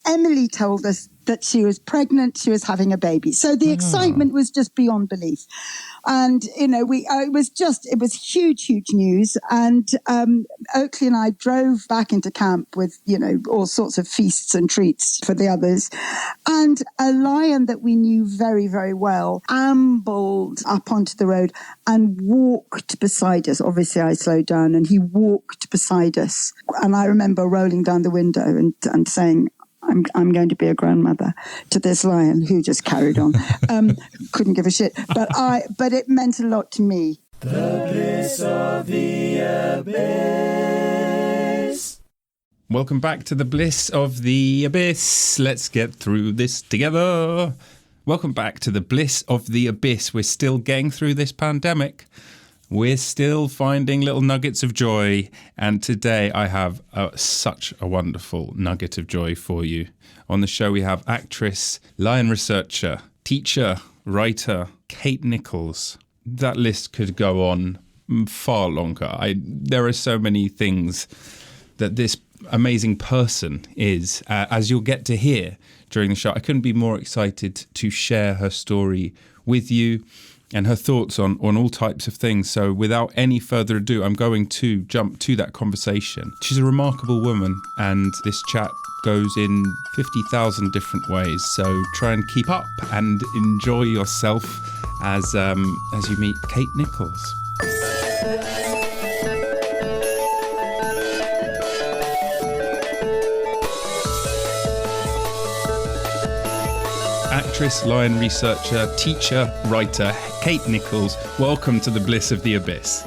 Emily told us that she was pregnant, she was having a baby. So the excitement was just beyond belief. And, it was huge, huge news. And Oakley and I drove back into camp with, all sorts of feasts and treats for the others. And a lion that we knew very, very well ambled up onto the road and walked beside us. Obviously, I slowed down and he walked beside us. And I remember rolling down the window and saying, I'm going to be a grandmother to this lion, who just carried on. Couldn't give a shit. But it meant a lot to me. The bliss of the abyss. Welcome back to the bliss of the abyss. Let's get through this together. Welcome back to the bliss of the abyss. We're still getting through this pandemic. We're still finding little nuggets of joy. And today I have such a wonderful nugget of joy for you. On the show, we have actress, lion researcher, teacher, writer, Kate Nicholls. That list could go on far longer. There are so many things that this amazing person is, as you'll get to hear during the show. I couldn't be more excited to share her story with you and her thoughts on all types of things. So without any further ado, I'm going to jump to that conversation. She's a remarkable woman, and this chat goes in 50,000 different ways. So try and keep up and enjoy yourself as you meet Kate Nicholls. Actress, lion researcher, teacher, writer, Kate Nicholls. Welcome to the bliss of the abyss.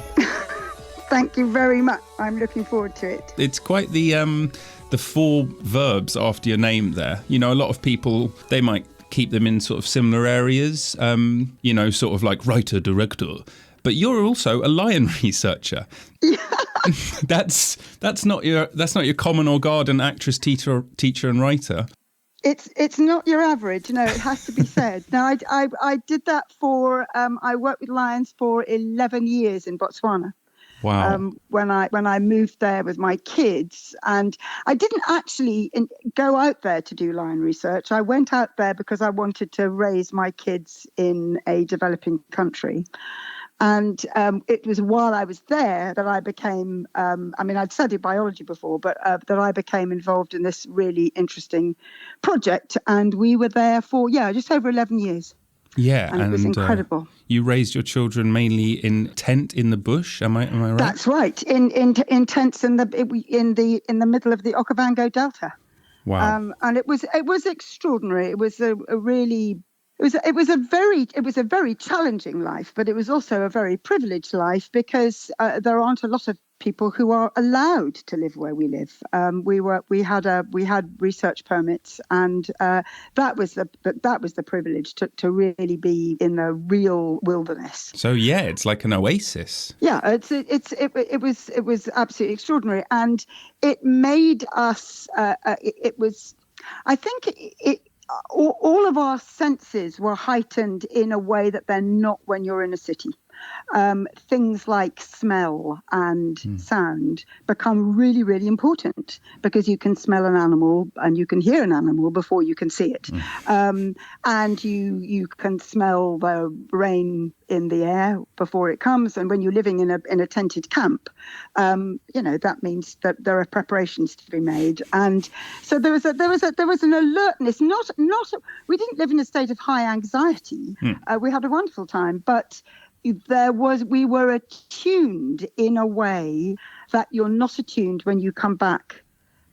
Thank you very much. I'm looking forward to it. It's quite the 4 verbs after your name there. A lot of people, they might keep them in sort of similar areas, sort of like writer, director. But you're also a lion researcher. Yeah. That's not your common or garden actress, teacher and writer. It's not your average, it has to be said. Now, I did that for, I worked with lions for 11 years in Botswana. Wow. When I moved there with my kids, and I didn't actually go out there to do lion research. I went out there because I wanted to raise my kids in a developing country. And it was while I was there that I became, I'd studied biology before, but that I became involved in this really interesting project. And we were there for, just over 11 years. Yeah. And it was incredible. You raised your children mainly in tent in the bush, am I right? That's right. In tents in the middle of the Okavango Delta. Wow. And it was extraordinary. It was a really... It was a very challenging life, but it was also a very privileged life because there aren't a lot of people who are allowed to live where we live. We had research permits, and that was the privilege to really be in the real wilderness. So yeah, it's like an oasis. Yeah, it was absolutely extraordinary, and it made us. All of our senses were heightened in a way that they're not when you're in a city. Things like smell and sound become really, really important because you can smell an animal and you can hear an animal before you can see it. And you can smell the rain in the air before it comes. And when you're living in a tented camp, that means that there are preparations to be made. And so there was an alertness. We didn't live in a state of high anxiety. We had a wonderful time, but we were attuned in a way that you're not attuned when you come back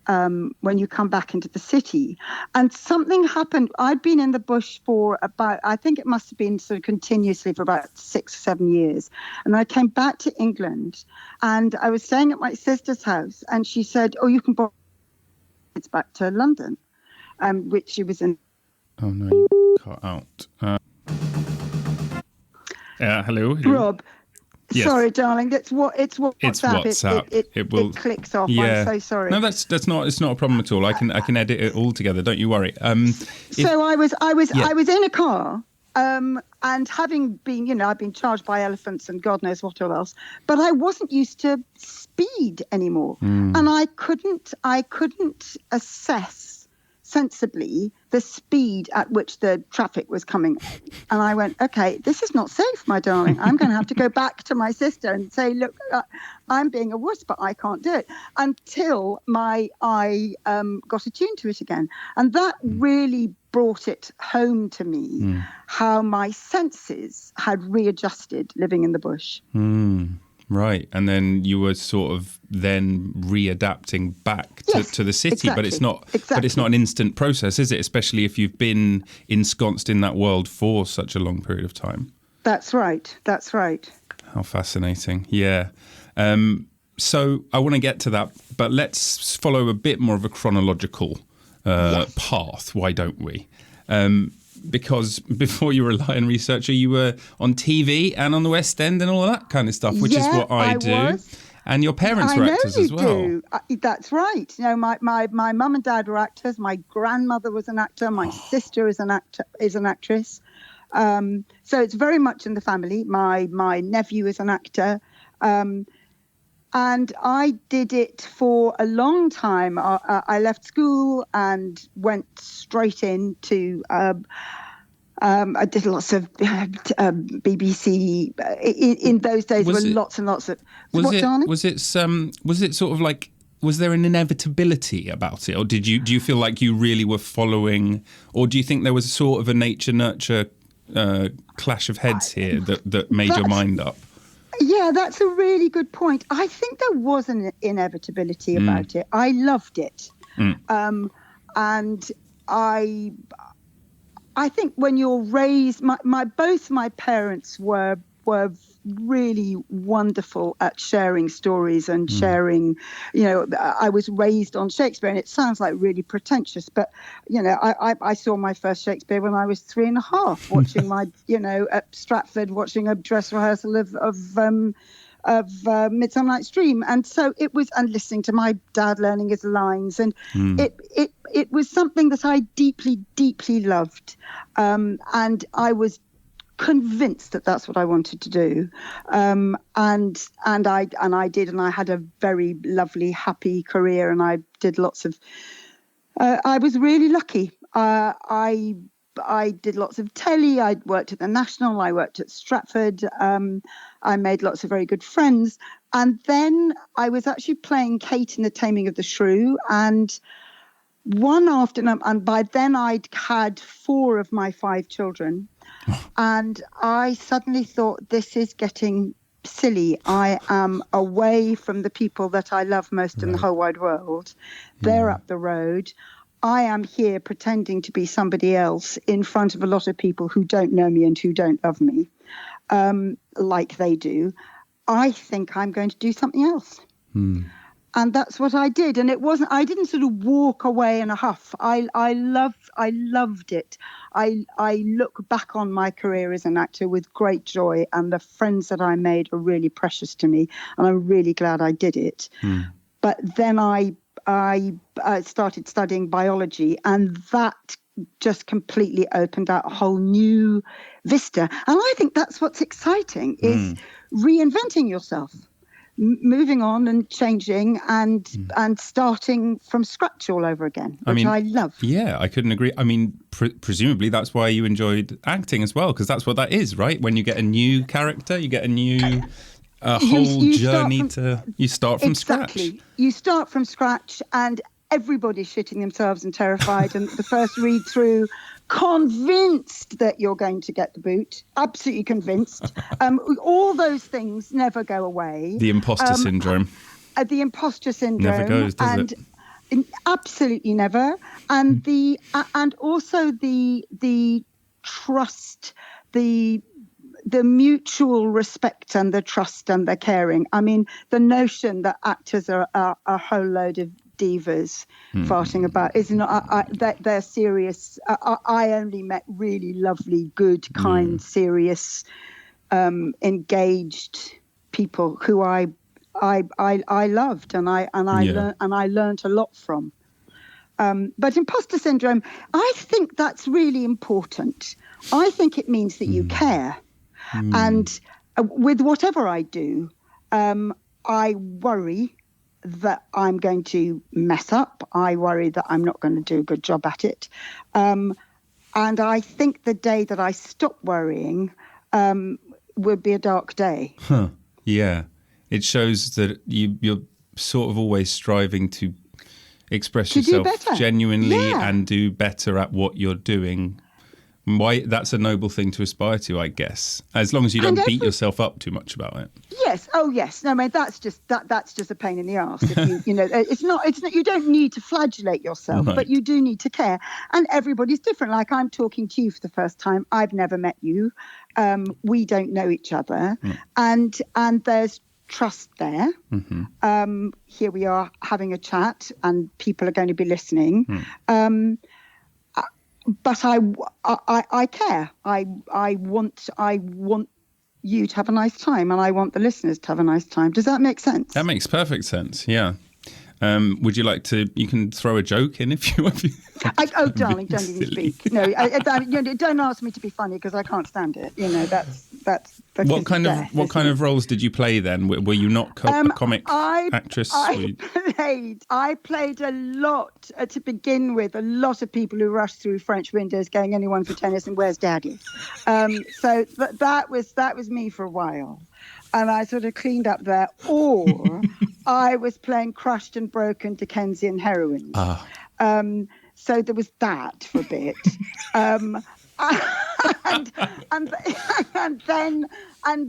into the city. And something happened. I'd been in the bush for I think it must have been sort of continuously for about 6 or 7 years. And I came back to England and I was staying at my sister's house, and she said, "Oh, you can borrow it's back to London," which she was in. Oh no, you cut out. Hello. Rob. Yes. Sorry, darling. It's WhatsApp. It's WhatsApp. It clicks off. Yeah. I'm so sorry. No, that's not. It's not a problem at all. I can edit it all together. Don't you worry. So I was in a car, and having been, I've been charged by elephants and God knows what else, but I wasn't used to speed anymore, and I couldn't assess sensibly the speed at which the traffic was coming. And I went, okay, this is not safe, my darling. I'm going to have to go back to my sister and say, look, I'm being a wuss, but I can't do it, until I got attuned to it again. And that really brought it home to me, how my senses had readjusted living in the bush. Right. And then you were sort of then readapting back to the city. Exactly, but it's not an instant process, is it? Especially if you've been ensconced in that world for such a long period of time. That's right. How fascinating. Yeah. So I want to get to that, but let's follow a bit more of a chronological path. Why don't we? Because before you were a lion researcher, you were on TV and on the West End and all of that kind of stuff, which is what I do. Was. And your parents were actors as well. Do. That's right. You know, my mum and dad were actors. My grandmother was an actor. My sister is an actress. So it's very much in the family. My nephew is an actor. And I did it for a long time. I left school and went straight into. I did lots of BBC. In those days, there were lots and lots of. Was it sort of like? Was there an inevitability about it, or do you feel like you really were following, or do you think there was sort of a nature-nurture clash of heads here that made your mind up? Yeah, that's a really good point. I think there was an inevitability about it. I loved it. And I think when you're raised, both my parents were really wonderful at sharing stories and sharing, you know, I was raised on Shakespeare, and it sounds like really pretentious, but, you know, I saw my first Shakespeare when I was 3.5, watching at Stratford, watching a dress rehearsal of Midsummer Night's Dream. And so it was, and listening to my dad learning his lines, and it was something that I deeply, deeply loved. And I was convinced that that's what I wanted to do, and I did, and I had a very lovely, happy career, and I did lots of. I was really lucky. I did lots of telly. I worked at the National. I worked at Stratford. I made lots of very good friends, and then I was actually playing Kate in The Taming of the Shrew, and one afternoon, and by then I'd had 4 of my 5 children. And I suddenly thought, this is getting silly. I am away from the people that I love most in the whole wide world. They're up the road. I am here pretending to be somebody else in front of a lot of people who don't know me and who don't love me like they do. I think I'm going to do something else. And that's what I did. And I didn't sort of walk away in a huff. I loved it. I look back on my career as an actor with great joy, and the friends that I made are really precious to me, and I'm really glad I did it. But then I started studying biology, and that just completely opened out a whole new vista. And I think that's what's exciting, is reinventing yourself. Moving on and changing and starting from scratch all over again, which I love. Yeah, I couldn't agree. I mean, presumably that's why you enjoyed acting as well, because that's what that is, right? When you get a new character, you get a new whole journey you start from scratch. Exactly. You start from scratch, and everybody's shitting themselves and terrified, and the first read through, convinced that you're going to get the boot, absolutely convinced. All those things never go away. The imposter syndrome. The imposter syndrome. Never goes, does it? Absolutely never. And and also the trust, the mutual respect and the trust and the caring. I mean, the notion that actors are a whole load of divas farting about is not that they're serious. I only met really lovely, good, kind, serious, engaged people who I loved, and I learned a lot from. But imposter syndrome, I think that's really important. I think it means that you care, and with whatever I do, I worry that I'm going to mess up. I worry that I'm not going to do a good job at it. And I think the day that I stop worrying would be a dark day. Huh. Yeah. It shows that you're sort of always striving to express yourself genuinely and do better at what you're doing. Why? That's a noble thing to aspire to, I guess, as long as you don't beat yourself up too much about it. Yes. Oh, yes. No, I mean, that's just a pain in the arse. If you know, it's not. You don't need to flagellate yourself, but you do need to care. And everybody's different. Like, I'm talking to you for the first time. I've never met you. We don't know each other, and there's trust there. Here we are having a chat, and people are going to be listening. But I care. I want you to have a nice time, and I want the listeners to have a nice time. Does that make sense? That makes perfect sense. Yeah. Would you like to? You can throw a joke in if you want. Oh, darling, don't even speak. No, don't ask me to be funny because I can't stand it. You know, that's. What kind of roles did you play then? Were you not a comic actress? I played a lot to begin with. A lot of people who rushed through French windows, going, "Anyone for tennis?" and "Where's Daddy?" So that was me for a while. And I sort of cleaned up there. Or I was playing crushed and broken Dickensian heroines. So there was that for a bit. And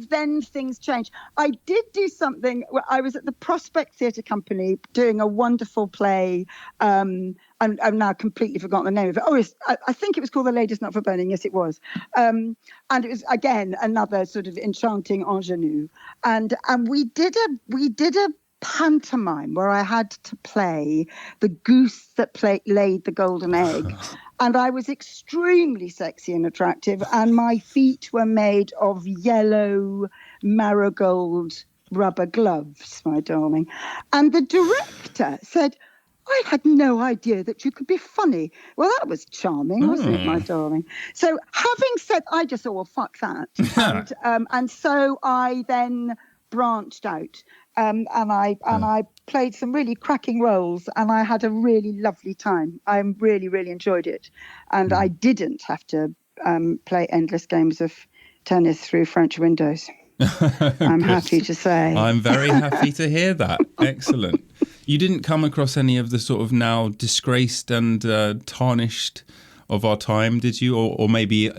then things changed. I did do something. I was at the Prospect Theatre Company doing a wonderful play. I've now completely forgotten the name of it. I think it was called The Ladies Not for Burning. Yes, it was. And it was, again, another sort of enchanting ingenue. And we did a pantomime where I had to play the goose that laid the golden egg. And I was extremely sexy and attractive, and my feet were made of yellow marigold rubber gloves, my darling. And the director said, "I had no idea that you could be funny." Well, that was charming, wasn't it, my darling? So having said, I just thought, well, fuck that. And so I then branched out. And I played some really cracking roles, and I had a really lovely time. I really, really enjoyed it. And I didn't have to play endless games of tennis through French windows. I'm happy to say. I'm very happy to hear that. Excellent. You didn't come across any of the sort of now disgraced and tarnished of our time, did you? Or maybe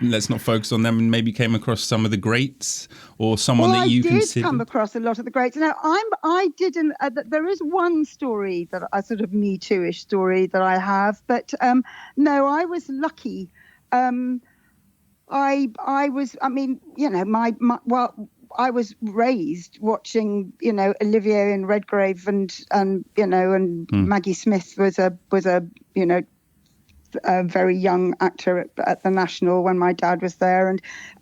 let's not focus on them, and maybe came across some of the greats, or someone that you consider? I did come across a lot of the greats. Now, I didn't. There is one story that a sort of Me Too-ish story that I have, but no, I was lucky. I was. I mean, you know, I was raised watching, you know, Olivier and Redgrave and you know, and Maggie Smith was a you know, a very young actor at the National when my dad was there.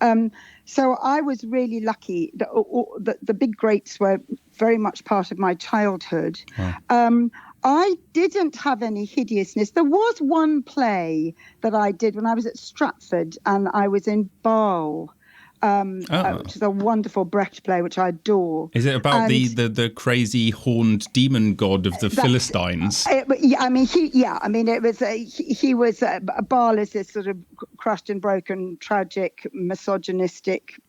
And so I was really lucky. The big greats were very much part of my childhood. Wow. I didn't have any hideousness. There was one play that I did when I was at Stratford, and I was in Basle, which is a wonderful Brecht play, which I adore. Is it about the crazy horned demon god of the Philistines? He was Basle is this sort of crushed and broken, tragic, misogynistic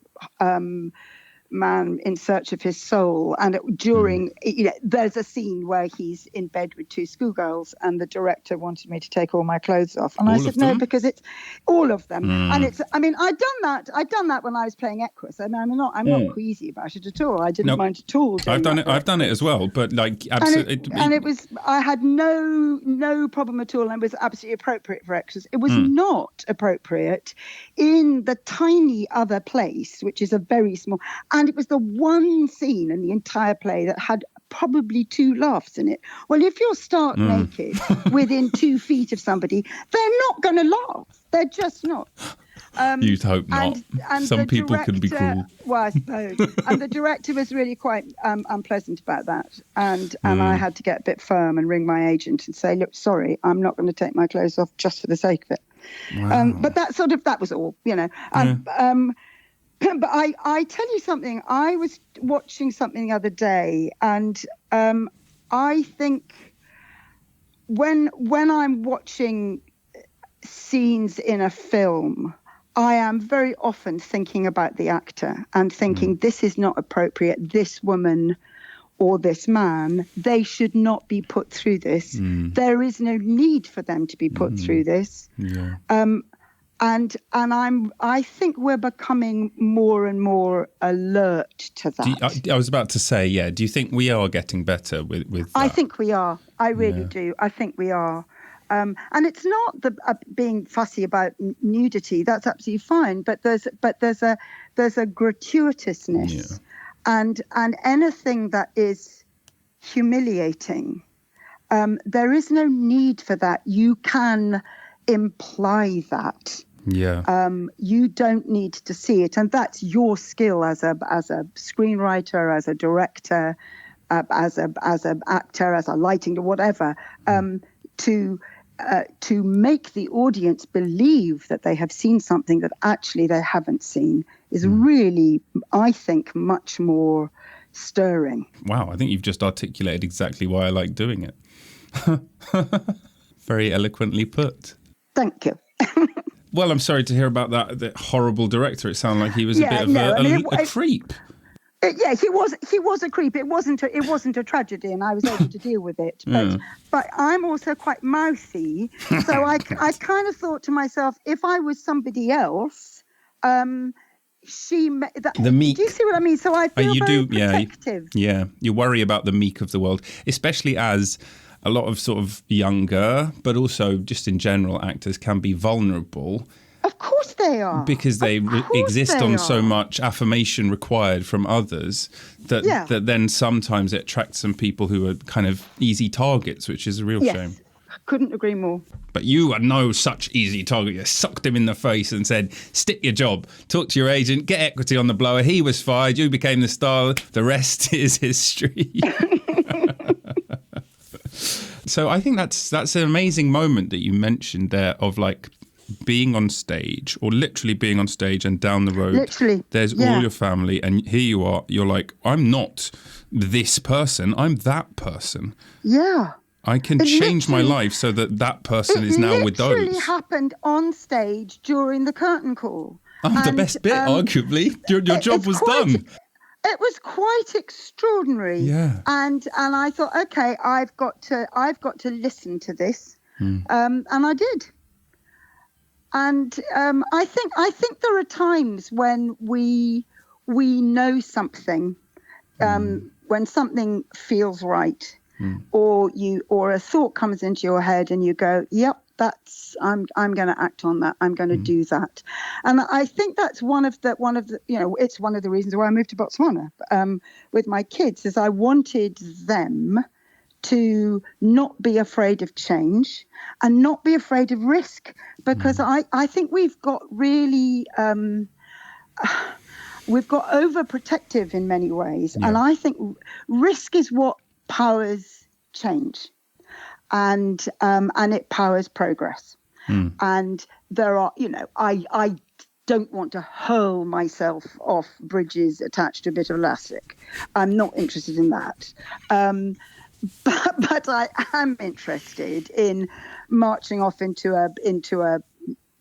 man in search of his soul. And during, you know, there's a scene where he's in bed with two schoolgirls, and the director wanted me to take all my clothes off. And I said, no, because it's all of them. And it's, I mean, I'd done that when I was playing Equus. I mean, I'm not queasy about it at all. I didn't mind at all. I've done it as well, but like, absolutely. And it was, I had no problem at all. And it was absolutely appropriate for Equus. It was not appropriate in the tiny other place, which is a very small. And it was the one scene in the entire play that had probably 2 laughs in it. Well, if you're stark naked within 2 feet of somebody, they're not going to laugh. They're just not. You'd hope not. And some people can be cruel. Well, I suppose. And the director was really quite unpleasant about that. And I had to get a bit firm and ring my agent and say, look, sorry, I'm not going to take my clothes off just for the sake of it. Wow. But that was all, you know. But I tell you something, I was watching something the other day, and I think when I'm watching scenes in a film, I am very often thinking about the actor and thinking, this is not appropriate. This woman or this man, they should not be put through this. There is no need for them to be put through this. Yeah. And I think we're becoming more and more alert to that. I was about to say, yeah. Do you think we are getting better with that? I think we are. I really do. I think we are. And it's not the being fussy about nudity. That's absolutely fine. But there's a gratuitousness, and anything that is humiliating. There is no need for that. You can imply that. Yeah. You don't need to see it, and that's your skill as a screenwriter, as a director, as an actor, as a lighting, whatever. To make the audience believe that they have seen something that actually they haven't seen is really, I think, much more stirring. Wow, I think you've just articulated exactly why I like doing it. Very eloquently put. Thank you. Well, I'm sorry to hear about that horrible director. It sounded like he was a bit of a creep. Yeah, he was a creep. It wasn't a tragedy, and I was able to deal with it. But I'm also quite mouthy, so I kind of thought to myself, if I was somebody else, the meek. Do you see what I mean? So I feel very protective. Yeah, you worry about the meek of the world, especially as a lot of sort of younger, but also just in general, actors can be vulnerable. Of course they are. Because they exist on so much affirmation required from others that then sometimes it attracts some people who are kind of easy targets, which is a real shame. Couldn't agree more. But you are no such easy target. You sucked him in the face and said, stick your job, talk to your agent, get equity on the blower. He was fired. You became the star. The rest is history. So I think that's an amazing moment that you mentioned there of like being on stage, or literally being on stage, and down the road there's all your family, and here you are, you're like, I'm not this person, I'm that person. Yeah. I can change my life so that person is now with those. It literally happened on stage during the curtain call. The best bit, arguably. Your job was done. It was quite extraordinary. Yeah. And I thought, okay, I've got to listen to this. And I did. And I think there are times when we know something, when something feels right, or a thought comes into your head and you go, yep, I'm going to act on that. I'm going to do that. And I think that's one of the it's one of the reasons why I moved to Botswana with my kids, is I wanted them to not be afraid of change and not be afraid of risk, because I think we've got really we've got overprotective in many ways, and I think risk is what powers change, and it powers progress. And there are, I don't want to hurl myself off bridges attached to a bit of elastic. I'm not interested in that. But I am interested in marching off into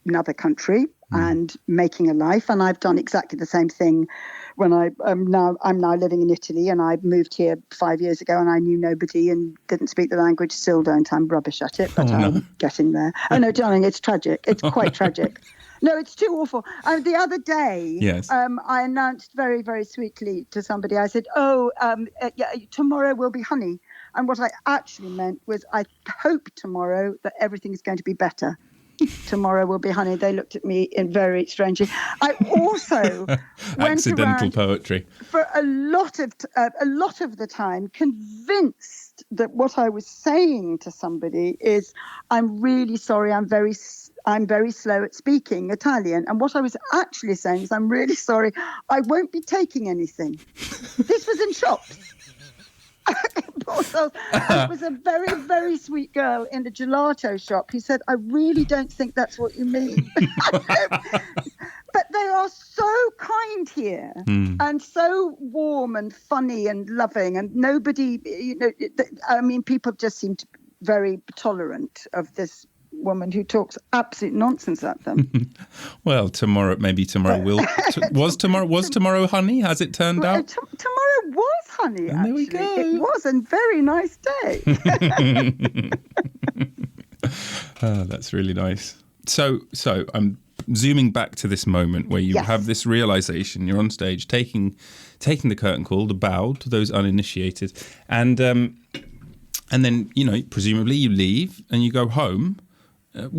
another country and making a life. And I've done exactly the same thing when I'm now living in Italy, and I moved here 5 years ago, and I knew nobody and didn't speak the language. Still don't. I'm rubbish at it, but I'm getting there. Oh no, darling, it's tragic. It's quite tragic. No, it's too awful. The other day, I announced very, very sweetly to somebody, I said, tomorrow will be honey. And what I actually meant was, I hope tomorrow that everything is going to be better. Tomorrow will be honey. They looked at me in very strangely. I also went accidental poetry for a lot of the time, convinced that what I was saying to somebody is, I'm really sorry, I'm very slow at speaking Italian. And what I was actually saying is, I'm really sorry, I won't be taking anything. This was in shops. It was a very, very sweet girl in the gelato shop who said, I really don't think that's what you mean. But they are are so kind here and so warm and funny and loving, and nobody, people just seem to be very tolerant of this woman who talks absolute nonsense at them. Well, tomorrow will. Was tomorrow honey? Has it turned out? Tomorrow was honey. And actually, there we go. it was a very nice day. Oh, that's really nice. So I'm zooming back to this moment where you have this realization. You're on stage, taking the curtain call, the bow to those uninitiated, and then presumably you leave and you go home. How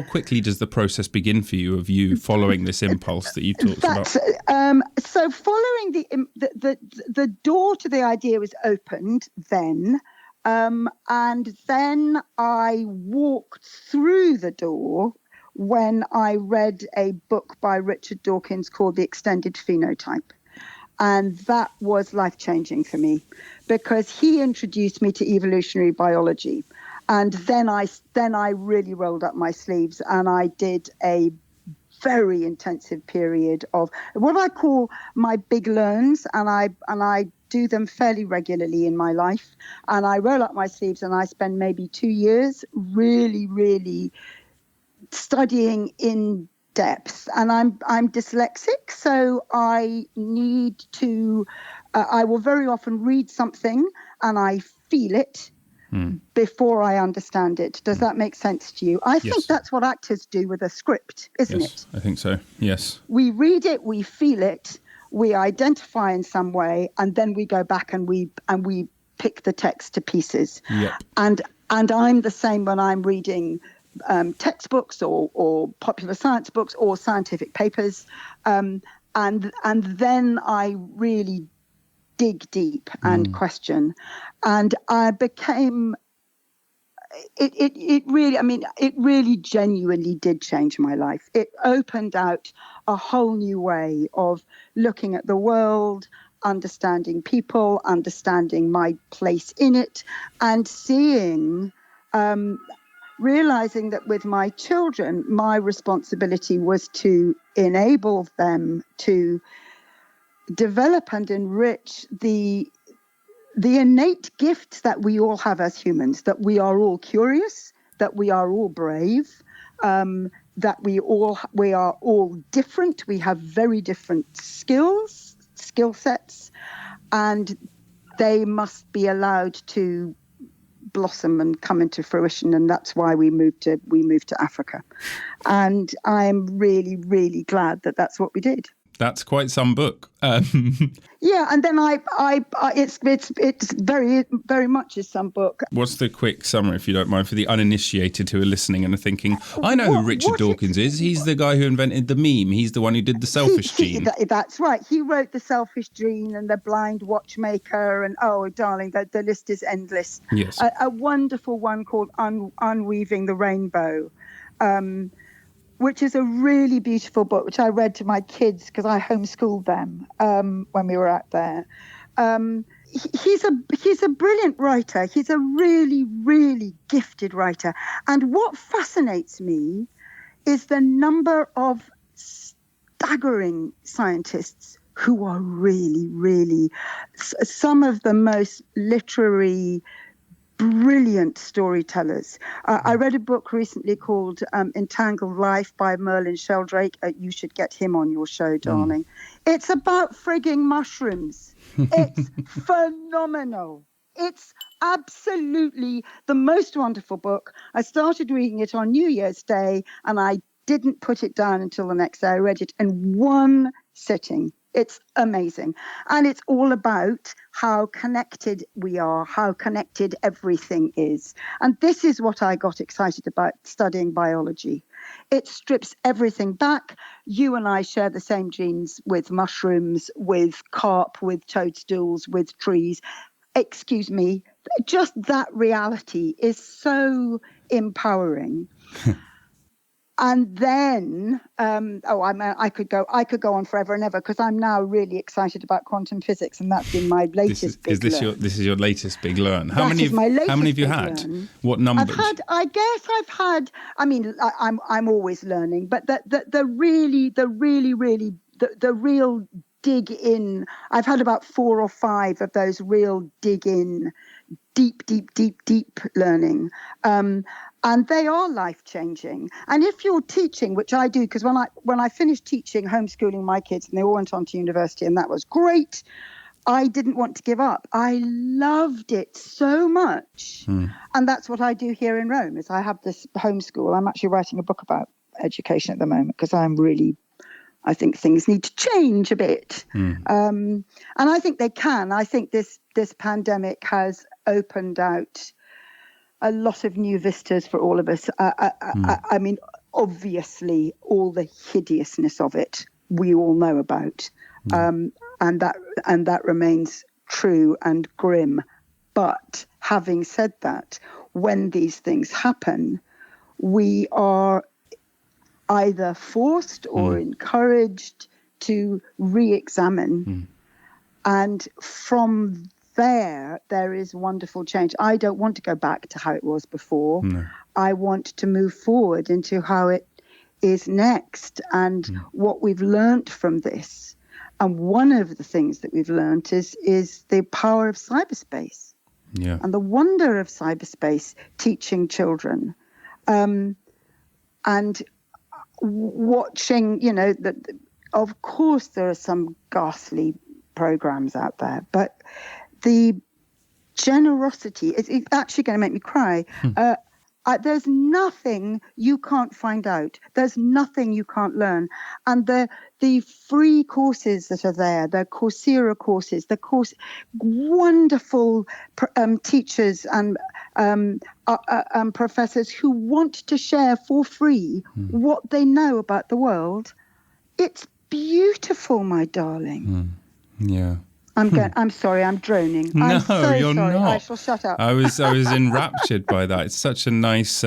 quickly does the process begin for you of you following this impulse that you talked about? So following the door to the idea was opened then, and then I walked through the door when I read a book by Richard Dawkins called The Extended Phenotype. And that was life-changing for me because he introduced me to evolutionary biology. And then I really rolled up my sleeves and I did a very intensive period of what I call my big learns, and I do them fairly regularly in my life. And I roll up my sleeves and I spend maybe 2 years really, really studying in depth. And I'm dyslexic, so I need to. I will very often read something and I feel it before I understand it. Does that make sense to you? I think that's what actors do with a script, isn't it? I think so. Yes. We read it, we feel it, we identify in some way, and then we go back and we pick the text to pieces. Yep. And I'm the same when I'm reading textbooks or popular science books or scientific papers, and then I really dig deep and question, and I became. It really genuinely did change my life. It opened out a whole new way of looking at the world, understanding people, understanding my place in it, and realizing that with my children, my responsibility was to enable them to develop and enrich the innate gifts that we all have as humans, that we are all curious, that we are all brave, that we are all different. We have very different skill sets, and they must be allowed to blossom and come into fruition. And that's why we moved to Africa. And I'm really, really glad that that's what we did. That's quite some book. Yeah, and then it's very, very much is some book. What's the quick summary, if you don't mind, for the uninitiated who are listening and are thinking, I know who Richard Dawkins is. He's the guy who invented the meme. He's the one who did the selfish gene. That's right. He wrote the selfish gene and the blind watchmaker, and oh, darling, the list is endless. Yes. A wonderful one called Unweaving the Rainbow. Which is a really beautiful book, which I read to my kids because I homeschooled them when we were out there. He's a brilliant writer. He's a really, really gifted writer. And what fascinates me is the number of staggering scientists who are really, really some of the most literary, brilliant storytellers. I read a book recently called Entangled Life by Merlin Sheldrake. You should get him on your show, darling. It's about frigging mushrooms. It's phenomenal. It's absolutely the most wonderful book. I started reading it on New Year's Day, and I didn't put it down until the next day. I read it in one sitting. It's amazing. And it's all about how connected we are, how connected everything is. And this is what I got excited about studying biology. It strips everything back. You and I share the same genes with mushrooms, with carp, with toadstools, with trees. Excuse me, just that reality is so empowering. And then, I could go on forever and ever, because I'm now really excited about quantum physics, and that's been my latest big learn. This is your latest big learn. How many have you had? Learn. What number? I've had. I mean, I'm always learning, but the real dig in. I've had about 4 or 5 of those real dig in, deep learning. And they are life-changing. And if you're teaching, which I do, because when I finished teaching, homeschooling my kids, and they all went on to university, and that was great, I didn't want to give up. I loved it so much. And that's what I do here in Rome, is I have this homeschool. I'm actually writing a book about education at the moment, because I think things need to change a bit. And I think they can. I think this pandemic has opened out a lot of new vistas for all of us. I mean, obviously, all the hideousness of it we all know about, and that remains true and grim. But having said that, when these things happen, we are either forced or encouraged to re-examine, and from there is wonderful change. I don't want to go back to how it was before. No. I want to move forward into how it is next, and what we've learnt from this. And one of the things that we've learnt is the power of cyberspace, and the wonder of cyberspace teaching children, and watching. That of course there are some ghastly programs out there, but the generosity is actually going to make me cry. There's nothing you can't find out. There's nothing you can't learn. And the free courses that are there, the Coursera courses, wonderful teachers and professors who want to share for free what they know about the world. It's beautiful, my darling. Yeah. I'm sorry, I'm droning. No, I'm so you're sorry. not. I shall shut up. I was enraptured by that. It's such a nice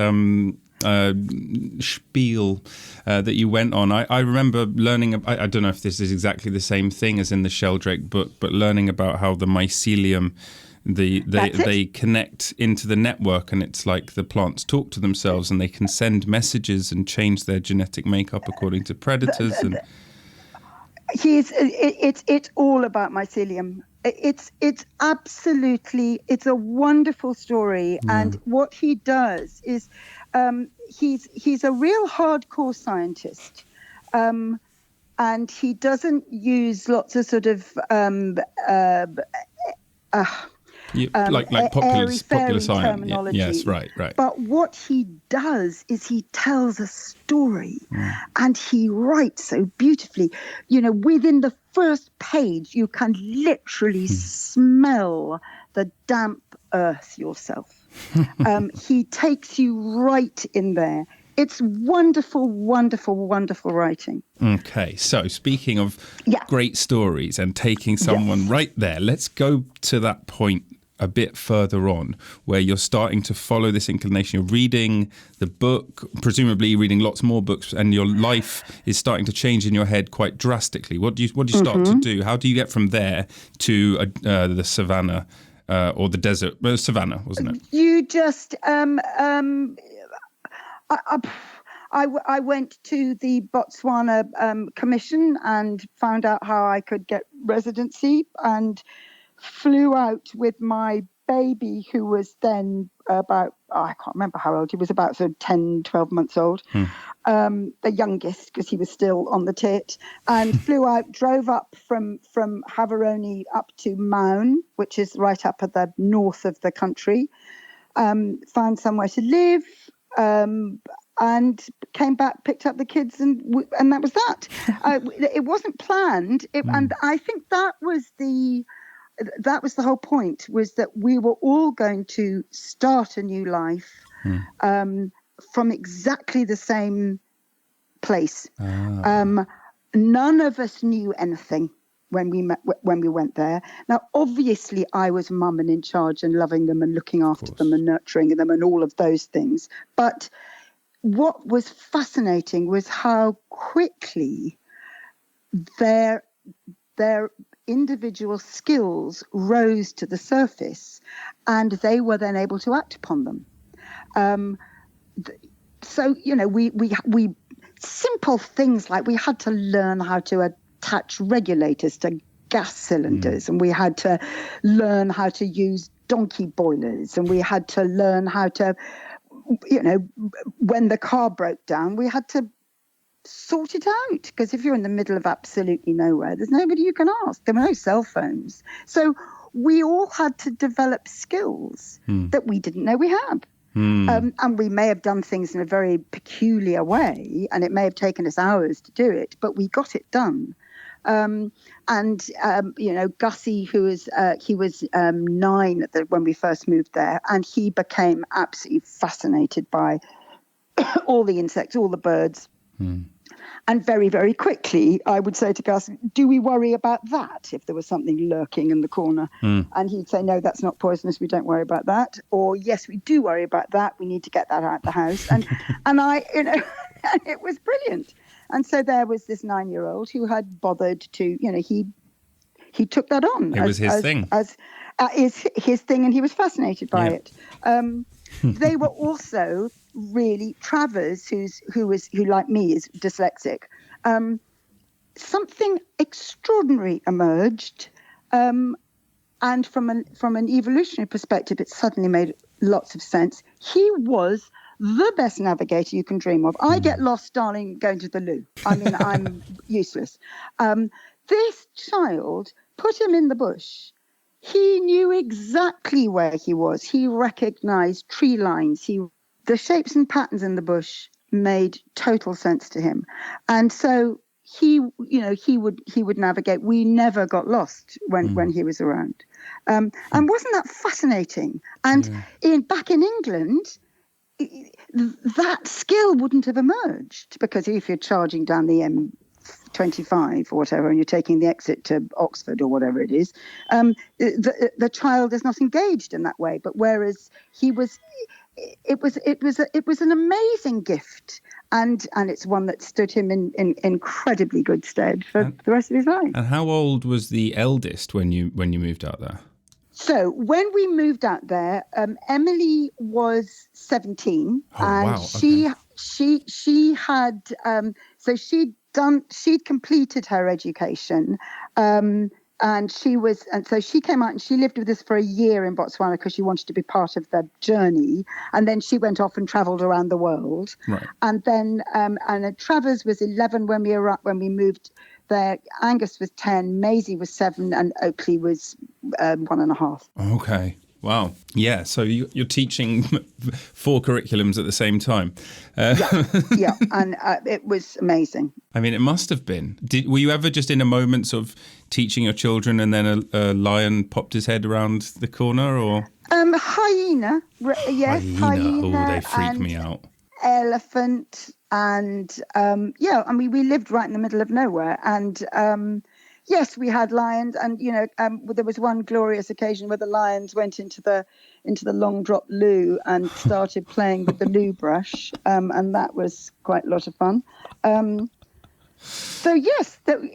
spiel that you went on. I remember learning. I don't know if this is exactly the same thing as in the Sheldrake book, but learning about how the mycelium, they connect into the network, and it's like the plants talk to themselves, and they can send messages and change their genetic makeup according to predators. It's all about mycelium. It's absolutely, it's a wonderful story. And what he does is he's a real hardcore scientist, and he doesn't use lots of sort of popular science terminology. Yes, right. But what he does is he tells a story, and he writes so beautifully. Within the first page, you can literally smell the damp earth yourself. He takes you right in there. It's wonderful, wonderful, wonderful writing. Okay, so speaking of great stories and taking someone right there, let's go to that point a bit further on, where you're starting to follow this inclination. You're reading the book, presumably reading lots more books, and your life is starting to change in your head quite drastically. What do you start to do? How do you get from there to the savannah or the desert? Well, savannah, wasn't it? You just I went to the Botswana Commission and found out how I could get residency, and flew out with my baby, who was then about, I can't remember how old, he was about sort of 10, 12 months old, the youngest, because he was still on the tit, and flew out, drove up from Haveroni up to Maun, which is right up at the north of the country, found somewhere to live, and came back, picked up the kids, and that was that. It wasn't planned, and I think that was the whole point, was that we were all going to start a new life from exactly the same place. None of us knew anything when we went there. Now, obviously, I was mum and in charge and loving them and looking after them and nurturing them and all of those things. But what was fascinating was how quickly their individual skills rose to the surface, and they were then able to act upon them. So, we simple things like we had to learn how to attach regulators to gas cylinders, and we had to learn how to use donkey boilers, and we had to learn how to, when the car broke down, we had to sort it out, because if you're in the middle of absolutely nowhere, there's nobody you can ask. There were no cell phones. So we all had to develop skills that we didn't know we had. And we may have done things in a very peculiar way, and it may have taken us hours to do it, but we got it done. Gussie, he was 9 when we first moved there, and he became absolutely fascinated by all the insects, all the birds. And very, very quickly, I would say to Gus, do we worry about that if there was something lurking in the corner? And he'd say, no, that's not poisonous. We don't worry about that. Or, yes, we do worry about that. We need to get that out of the house. And I, it was brilliant. And so there was this 9-year-old who had bothered to, he took that on. It was his thing. His thing, and he was fascinated by it. They were also really Travers, who like me is dyslexic. Something extraordinary emerged, and from an evolutionary perspective, it suddenly made lots of sense. He was the best navigator you can dream of. I get lost, darling, going to the loo. I mean, I'm useless. This child, put him in the bush. He knew exactly where he was. He recognized tree lines. The shapes and patterns in the bush made total sense to him. And so he would navigate. We never got lost when he was around. And wasn't that fascinating? And back in England, that skill wouldn't have emerged, because if you're charging down the M25 or whatever, and you're taking the exit to Oxford or whatever it is, the child is not engaged in that way. But whereas he was, it was an amazing gift, and it's one that stood him in incredibly good stead for the rest of his life. And how old was the eldest when you moved out there? So when we moved out there, Emily was 17, and she had she'd completed her education, and so she came out and she lived with us for a year in Botswana because she wanted to be part of the journey, and then she went off and travelled around the world. Right. And then Travers was 11 when we moved there. Angus was 10, Maisie was 7, and Oakley was 1.5. Okay. Wow. Yeah. So you're teaching 4 curriculums at the same time. Yeah. And it was amazing. I mean, it must have been. Were you ever just in a moment of teaching your children and then a lion popped his head around the corner, or? Hyena. Yes. Hyena. Oh, they freak me out. Elephant. And we lived right in the middle of nowhere. And yes, we had lions, and there was one glorious occasion where the lions went into the long drop loo and started playing with the loo brush, and that was quite a lot of fun. So yes, and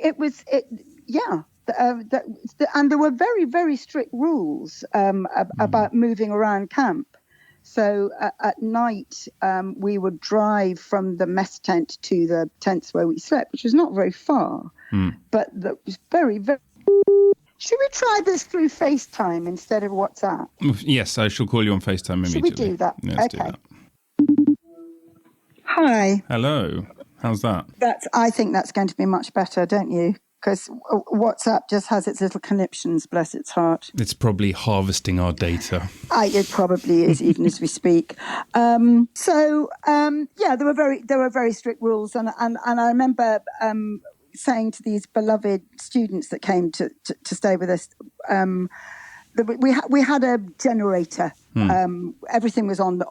there were very, very strict rules about moving around camp. So at night, we would drive from the mess tent to the tents where we slept, which was not very far, but that was very, very... Should we try this through FaceTime instead of WhatsApp? Yes, I shall call you on FaceTime immediately. Should we do that? Let's do that. Hi. Hello. How's that? I think that's going to be much better, don't you? Because WhatsApp just has its little conniptions, bless its heart. It's probably harvesting our data. It probably is, even as we speak. There were very strict rules, and I remember saying to these beloved students that came to stay with us, we had a generator. Everything was on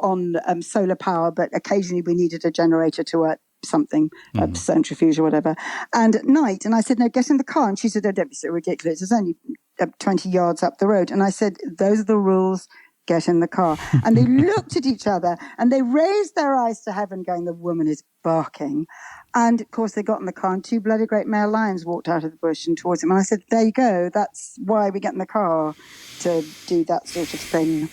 solar power, but occasionally we needed a generator to work something, a centrifuge or whatever. And at night, and I said, no, get in the car. And she said, oh, don't be so ridiculous. It's only 20 yards up the road. And I said, those are the rules. get in the car. And they looked at each other and they raised their eyes to heaven going, the woman is barking. And of course they got in the car and 2 bloody great male lions walked out of the bush and towards him. And I said, there you go. That's why we get in the car, to do that sort of thing.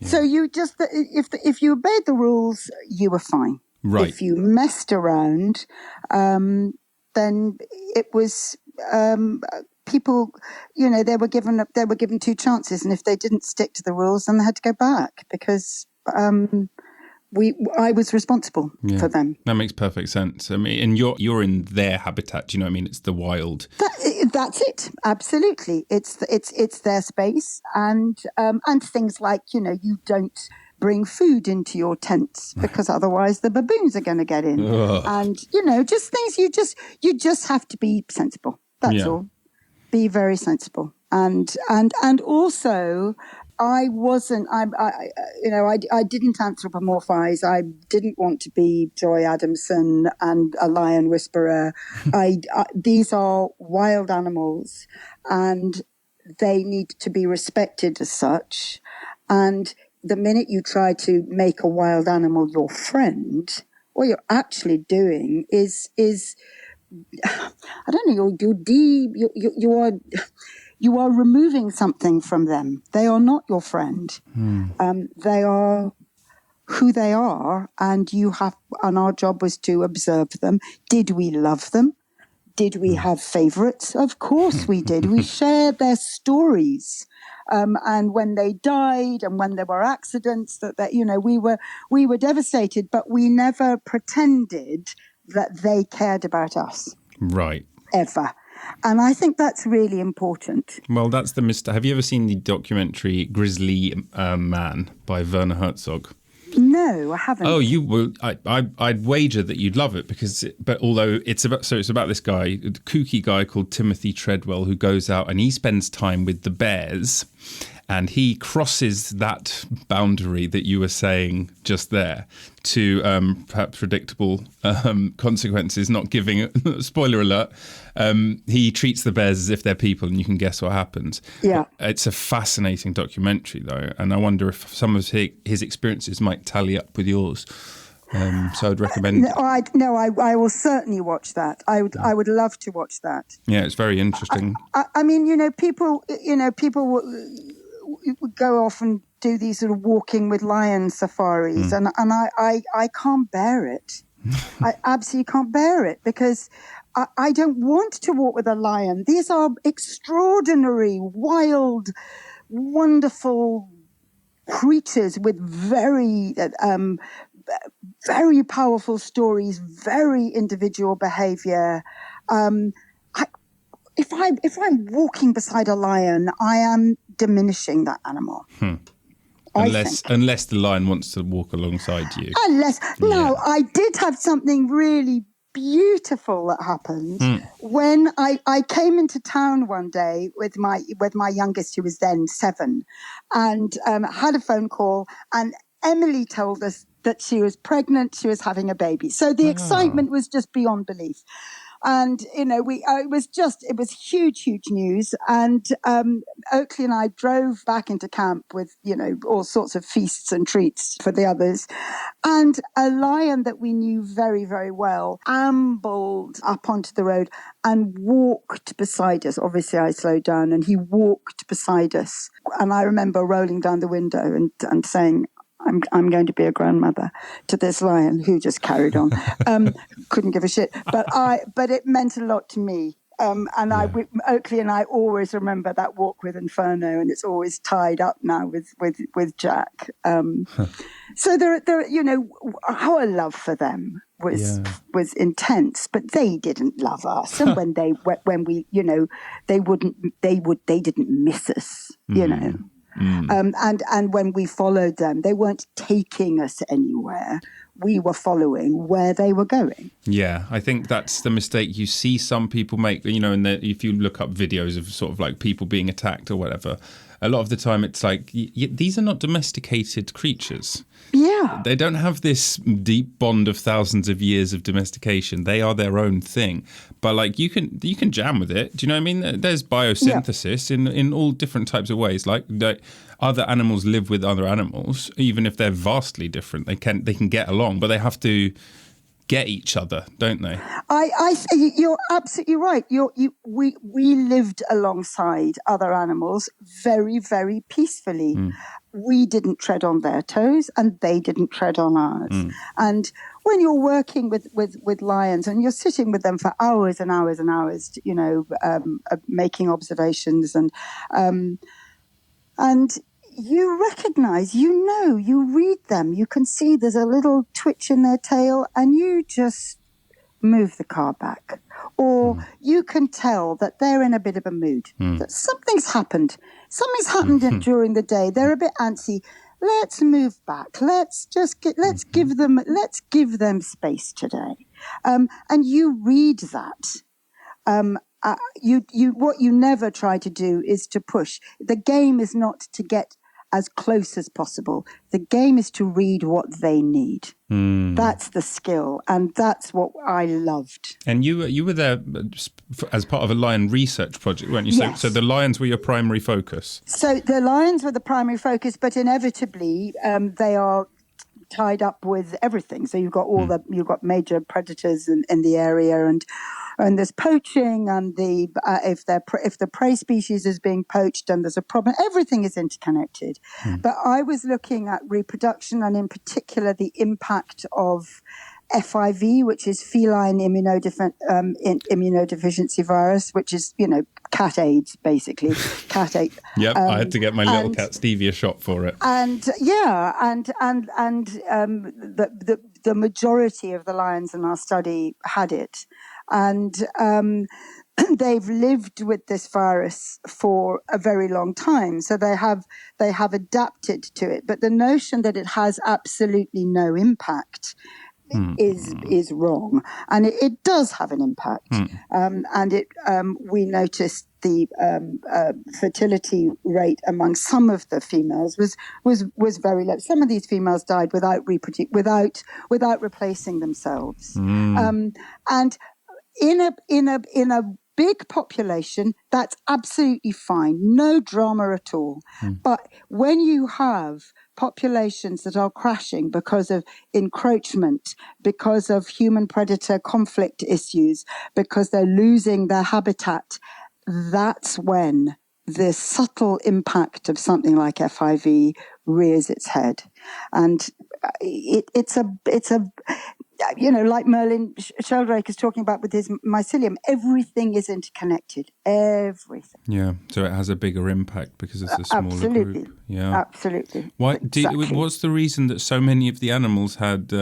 So you just, if you obeyed the rules, you were fine. Right. If you messed around, then it was, people, they were given 2 chances, and if they didn't stick to the rules, then they had to go back because I was responsible for them. That makes perfect sense. I mean, and you're in their habitat. Do you know what I mean? It's the wild. That's it. Absolutely, it's their space, and things like you don't bring food into your tents because otherwise the baboons are going to get in, and just things you just have to be sensible. That's all. Be very sensible, and also. I didn't anthropomorphize. I didn't want to be Joy Adamson and a lion whisperer. These are wild animals and they need to be respected as such. And the minute you try to make a wild animal your friend, what you're actually doing is I don't know, you are removing something from them. They are not your friend. They are who they are, and our job was to observe them. Did we love them? Did we have favorites? Of course we did. We shared their stories. And when they died and when there were accidents, we were devastated, but we never pretended that they cared about us. Right. Ever. And I think that's really important. Well, that's the mistake. Have you ever seen the documentary Grizzly Man by Werner Herzog? No, I haven't. Oh, you will. I'd wager that you'd love it but although it's about this guy, a kooky guy called Timothy Treadwell, who goes out and he spends time with the bears. And he crosses that boundary that you were saying just there to perhaps predictable consequences, not giving, spoiler alert, he treats the bears as if they're people and you can guess what happens. Yeah. It's a fascinating documentary, though, and I wonder if some of his experiences might tally up with yours. So I'd recommend. I will certainly watch that. I would love to watch that. Yeah, it's very interesting. I mean, people would go off and do these sort of walking with lion safaris, and I can't bear it. I absolutely can't bear it because I don't want to walk with a lion. These are extraordinary, wild, wonderful creatures with very very powerful stories, very individual behavior. If I'm walking beside a lion, I am diminishing that animal. Unless the lion wants to walk alongside you. No, I did have something really beautiful that happened when I came into town one day with my youngest, who was then 7, and had a phone call, and Emily told us that she was pregnant, she was having a baby. So the excitement was just beyond belief. And, it was huge, huge news. And Oakley and I drove back into camp with, all sorts of feasts and treats for the others. And a lion that we knew very, very well ambled up onto the road and walked beside us. Obviously, I slowed down and he walked beside us. And I remember rolling down the window and saying, I'm going to be a grandmother to this lion, who just carried on. Couldn't give a shit. But it meant a lot to me. Oakley and I always remember that walk with Inferno, and it's always tied up now with Jack. So there, our love for them was intense, but they didn't love us. And when we, they didn't miss us, And when we followed them, they weren't taking us anywhere. We were following where they were going. Yeah, I think that's the mistake you see some people make, and if you look up videos of sort of like people being attacked or whatever, a lot of the time it's like, these are not domesticated creatures. Yeah. They don't have this deep bond of thousands of years of domestication. They are their own thing. But like you can jam with it. Do you know what I mean? There's biosynthesis in all different types of ways. Like other animals live with other animals, even if they're vastly different. They can get along, but they have to get each other, don't they? I say you're absolutely right. We lived alongside other animals very, very peacefully. We didn't tread on their toes, and they didn't tread on ours. And when you're working with lions and you're sitting with them for hours and hours and hours, making observations and you recognize, you read them, you can see there's a little twitch in their tail, and you just move the car back. Or you can tell that they're in a bit of a mood, that something's happened. Something's happened during the day. They're a bit antsy. Let's move back. Let's give them space today. And you read that. What you never try to do is to push. The game is not to get as close as possible. The game is to read what they need. That's the skill, and that's what I loved. And you were there as part of a lion research project, weren't you? Yes. So the lions were your primary focus. So the lions were the primary focus, but inevitably they are tied up with everything. So you've got major predators in the area, and there's poaching, and if the prey species is being poached, and there's a problem. Everything is interconnected. But I was looking at reproduction, and in particular the impact of FIV, which is feline immunodeficiency virus, which is cat AIDS, basically. Cat AIDS. Yep, I had to get my little cat Stevie a shot for it. And the majority of the lions in our study had it. And they've lived with this virus for a very long time, so they have adapted to it. But the notion that it has absolutely no impact is wrong, and it does have an impact. We noticed the fertility rate among some of the females was very low. Some of these females died without replacing themselves, and in a big population, that's absolutely fine. No drama at all. But when you have populations that are crashing because of encroachment, because of human-predator conflict issues, because they're losing their habitat, that's when the subtle impact of something like FIV rears its head. And it's a like Merlin Sheldrake is talking about with his mycelium, everything is interconnected. Everything. Yeah, so it has a bigger impact because it's a smaller group. Yeah, absolutely. What's the reason that so many of the animals had,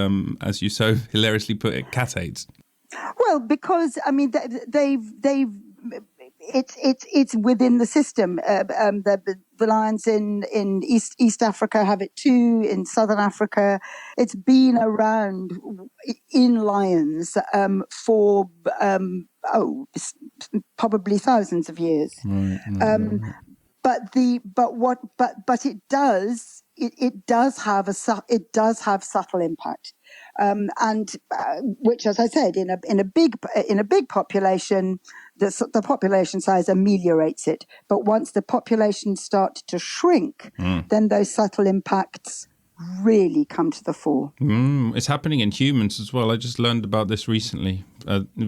as you so hilariously put it, cat AIDS? Well, because it's within the system. The lions in East Africa have it too. In Southern Africa, it's been around in lions for probably thousands of years. Right. But it does have subtle impact. Which, as I said, in a big population, the population size ameliorates it. But once the population starts to shrink, then those subtle impacts really come to the fore. It's happening in humans as well. I just learned about this recently.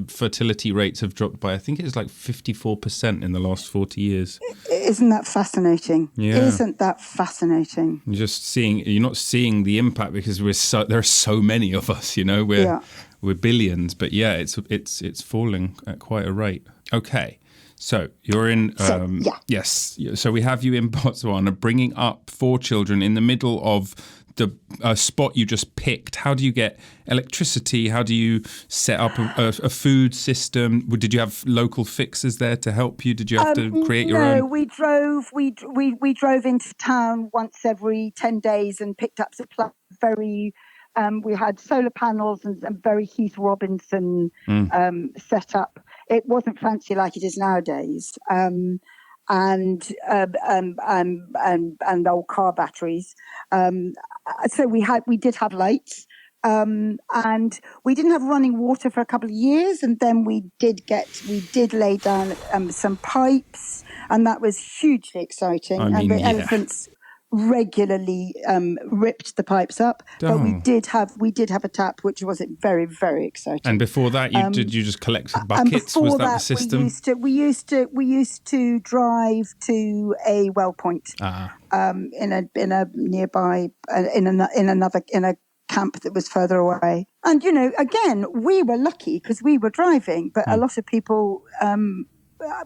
Fertility rates have dropped by, I think it's like 54% in the last 40 years. Isn't that fascinating? Yeah. Isn't that fascinating? You're not seeing the impact because there are so many of us, we're billions, but yeah, it's falling at quite a rate. Okay. So you're in, yes. So we have you in Botswana bringing up 4 children in the middle of the spot you just picked. How do you get electricity? How do you set up a food system? Did you have local fixers there to help you? Did you have to create your own? No, we drove into town once every 10 days and picked up supplies. We had solar panels and very Heath Robinson set up. It wasn't fancy like it is nowadays. and old car batteries. So we did have lights. And we didn't have running water for a couple of years, and then we did lay down some pipes, and that was hugely exciting. And the elephants regularly ripped the pipes up, but we did have a tap, which was very, very exciting. And before that, you just collected buckets? Was that the system? We used to drive to a well point in a nearby in a camp that was further away. And, again, we were lucky because we were driving, but a lot of people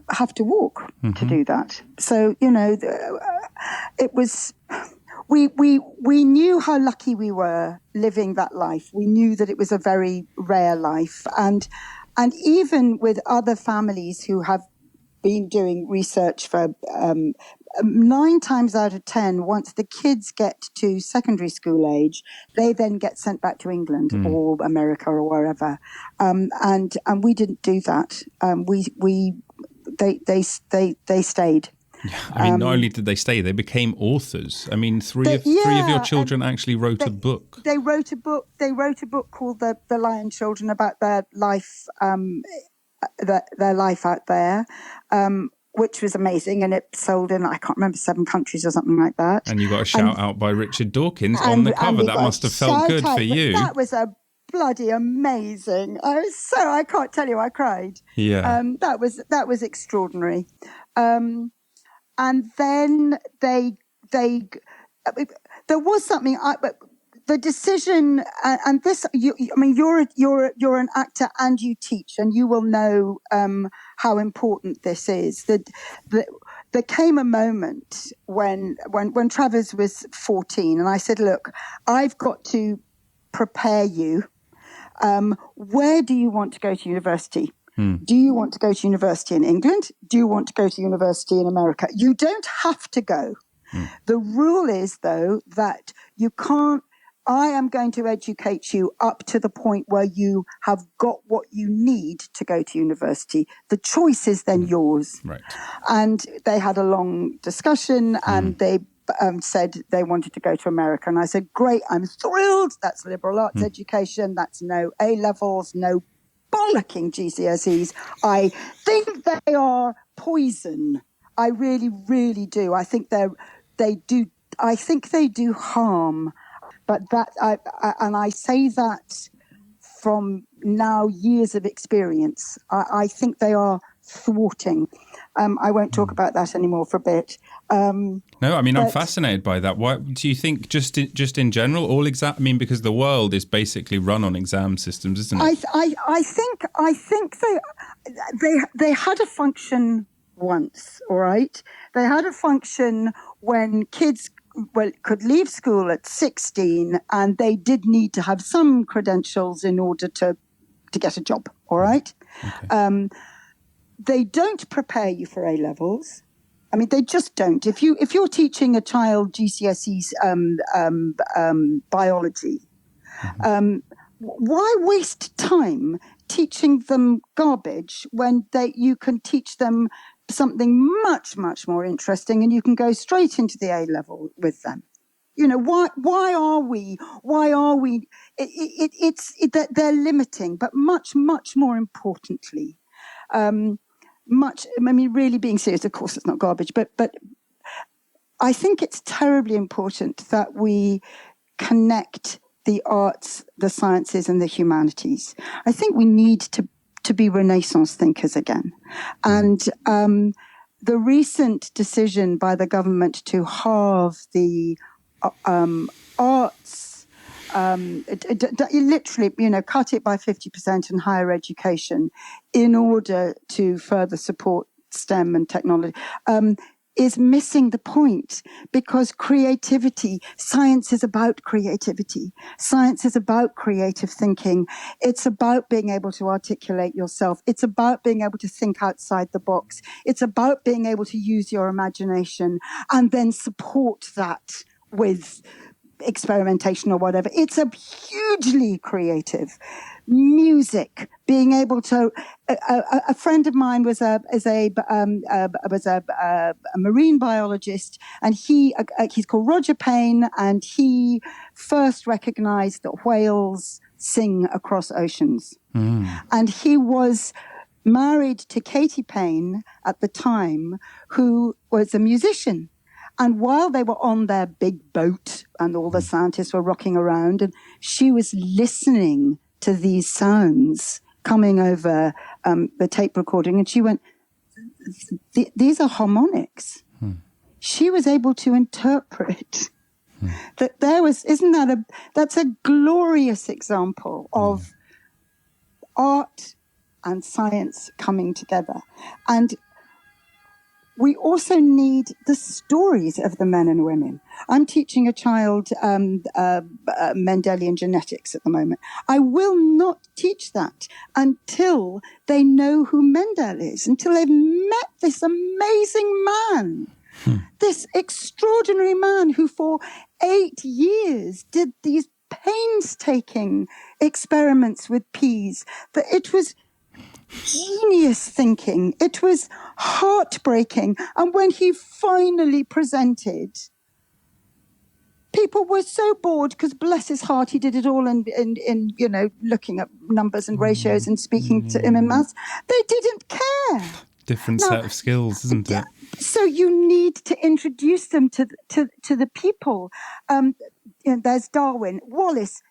have to walk to do that. So, it was, we knew how lucky we were living that life. We knew that it was a very rare life. And even with other families who have been doing research for 9 times out of 10, once the kids get to secondary school age, they then get sent back to England or America or wherever. And we didn't do that. They stayed. I mean, not only did they stay, they became authors. I mean, three of your children actually wrote a book. They wrote a book. They wrote a book called The Lion Children about their life, their life out there. Which was amazing, and it sold in, I can't remember, 7 countries or something like that. And you got a shout out by Richard Dawkins on the cover. That must have felt good for you. That was a bloody amazing. I can't tell you, I cried. Yeah. That was extraordinary. And then there was something. The decision, and this, you're an actor and you teach, and you will know how important this is. There came a moment when Travers was 14, and I said, "Look, I've got to prepare you. Where do you want to go to university? Do you want to go to university in England? Do you want to go to university in America? You don't have to go. The rule is, though, that you can't. I am going to educate you up to the point where you have got what you need to go to university. The choice is then yours." Right. And they had a long discussion, and they said they wanted to go to America. And I said, "Great, I'm thrilled. That's liberal arts education. That's no A-levels, no bollocking GCSEs. I think they are poison. I really, really do. I think they do harm." But I say that from now years of experience. I think they are thwarting. I won't talk about that anymore for a bit. No, I mean, I'm fascinated by that. Why do you think, just in general, all exam? I mean, because the world is basically run on exam systems, isn't it? I think they had a function once. All right, they had a function when kids could leave school at 16, and they did need to have some credentials in order to get a job. All right. Okay. They don't prepare you for A-levels. I mean, they just don't. If you're teaching a child GCSE's biology, why waste time teaching them garbage when you can teach them something much, much more interesting, and you can go straight into the A-level with them? Why are we that they're limiting, but much, much more importantly, really being serious, of course it's not garbage, but I think it's terribly important that we connect the arts, the sciences, and the humanities. I think we need to be Renaissance thinkers again. And the recent decision by the government to halve the arts, literally, cut it by 50% in higher education in order to further support STEM and technology, is missing the point, because science is about creativity. Science is about creative thinking. It's about being able to articulate yourself. It's about being able to think outside the box. It's about being able to use your imagination and then support that with experimentation or whatever. It's a hugely creative. Music, being able to. A friend of mine was a marine biologist, and he's called Roger Payne, and he first recognized that whales sing across oceans. And he was married to Katie Payne at the time, who was a musician. And while they were on their big boat and all the scientists were rocking around, and she was listening to these sounds coming over the tape recording, and she went, these are harmonics. She was able to interpret that there was, that's a glorious example of art and science coming together. And we also need the stories of the men and women. I'm teaching a child Mendelian genetics at the moment. I will not teach that until they know who Mendel is, until they've met this amazing man, this extraordinary man who for 8 years did these painstaking experiments with peas. That it was genius thinking. It was heartbreaking. And when he finally presented, people were so bored because, bless his heart, he did it all in looking at numbers and ratios and speaking to him in maths. They didn't care. Different set of skills, isn't it? So you need to introduce them to the people. There's Darwin, Wallace.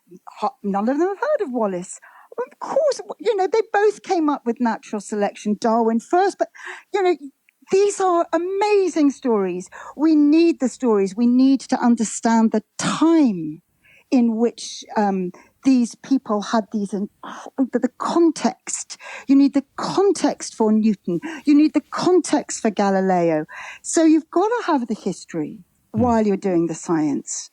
None of them have heard of Wallace. Of course, they both came up with natural selection, Darwin first, but, these are amazing stories. We need the stories. We need to understand the time in which these people had the context. You need the context for Newton. You need the context for Galileo. So you've got to have the history while you're doing the science.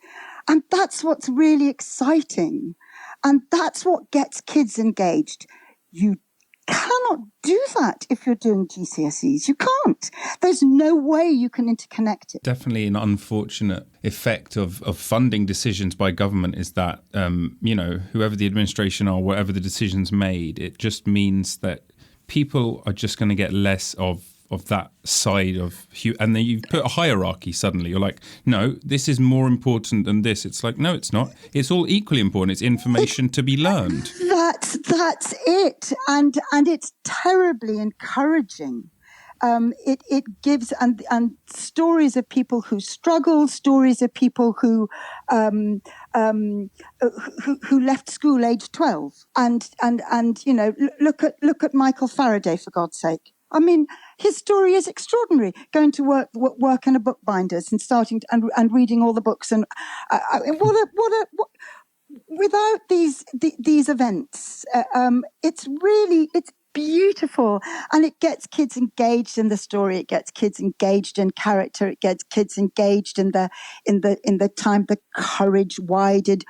And that's what's really exciting. And that's what gets kids engaged. You cannot do that if you're doing GCSEs. You can't. There's no way you can interconnect it. Definitely an unfortunate effect of funding decisions by government is that, whoever the administration are, whatever the decisions made, it just means that people are just going to get less of that side of and then you put a hierarchy suddenly. You're like, no, this is more important than this. It's like, no, it's not. It's all equally important. It's information to be learned. That's it. And it's terribly encouraging. It gives and stories of people who struggle, stories of people who left school age 12 and look at Michael Faraday, for God's sake. I mean, his story is extraordinary. Going to work in a bookbinder's and starting and reading all the books, and without these events, it's beautiful, and it gets kids engaged in the story. It gets kids engaged in character. It gets kids engaged in the time, the courage. Why did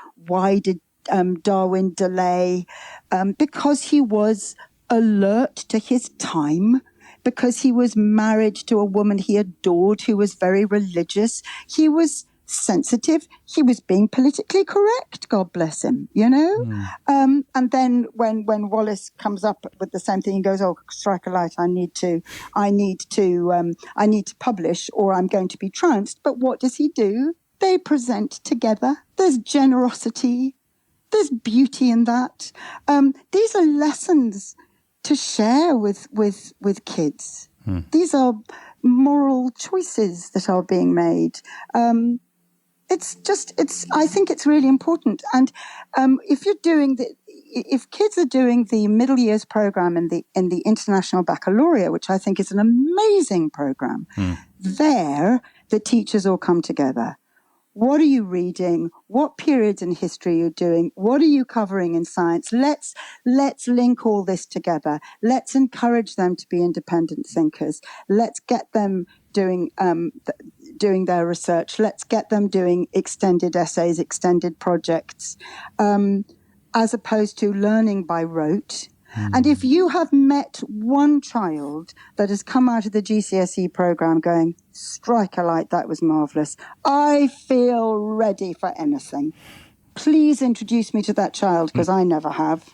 Darwin delay? Because he was alert to his time, because he was married to a woman he adored who was very religious. He was sensitive. He was being politically correct, God bless him, And then when Wallace comes up with the same thing, he goes, oh, strike a light, I need to publish or I'm going to be trounced. But what does he do? They present together. There's generosity. There's beauty in that. These are lessons to share with kids. These are moral choices that are being made. I think it's really important. And if kids are doing the middle years program in the International Baccalaureate, which I think is an amazing program, there the teachers all come together. What are you reading? What periods in history are you doing? What are you covering in science? Let's link all this together. Let's encourage them to be independent thinkers. Let's get them doing their research. Let's get them doing extended essays, extended projects, as opposed to learning by rote. And if you have met one child that has come out of the GCSE program going, strike a light, that was marvellous, I feel ready for anything. Please introduce me to that child, because I never have.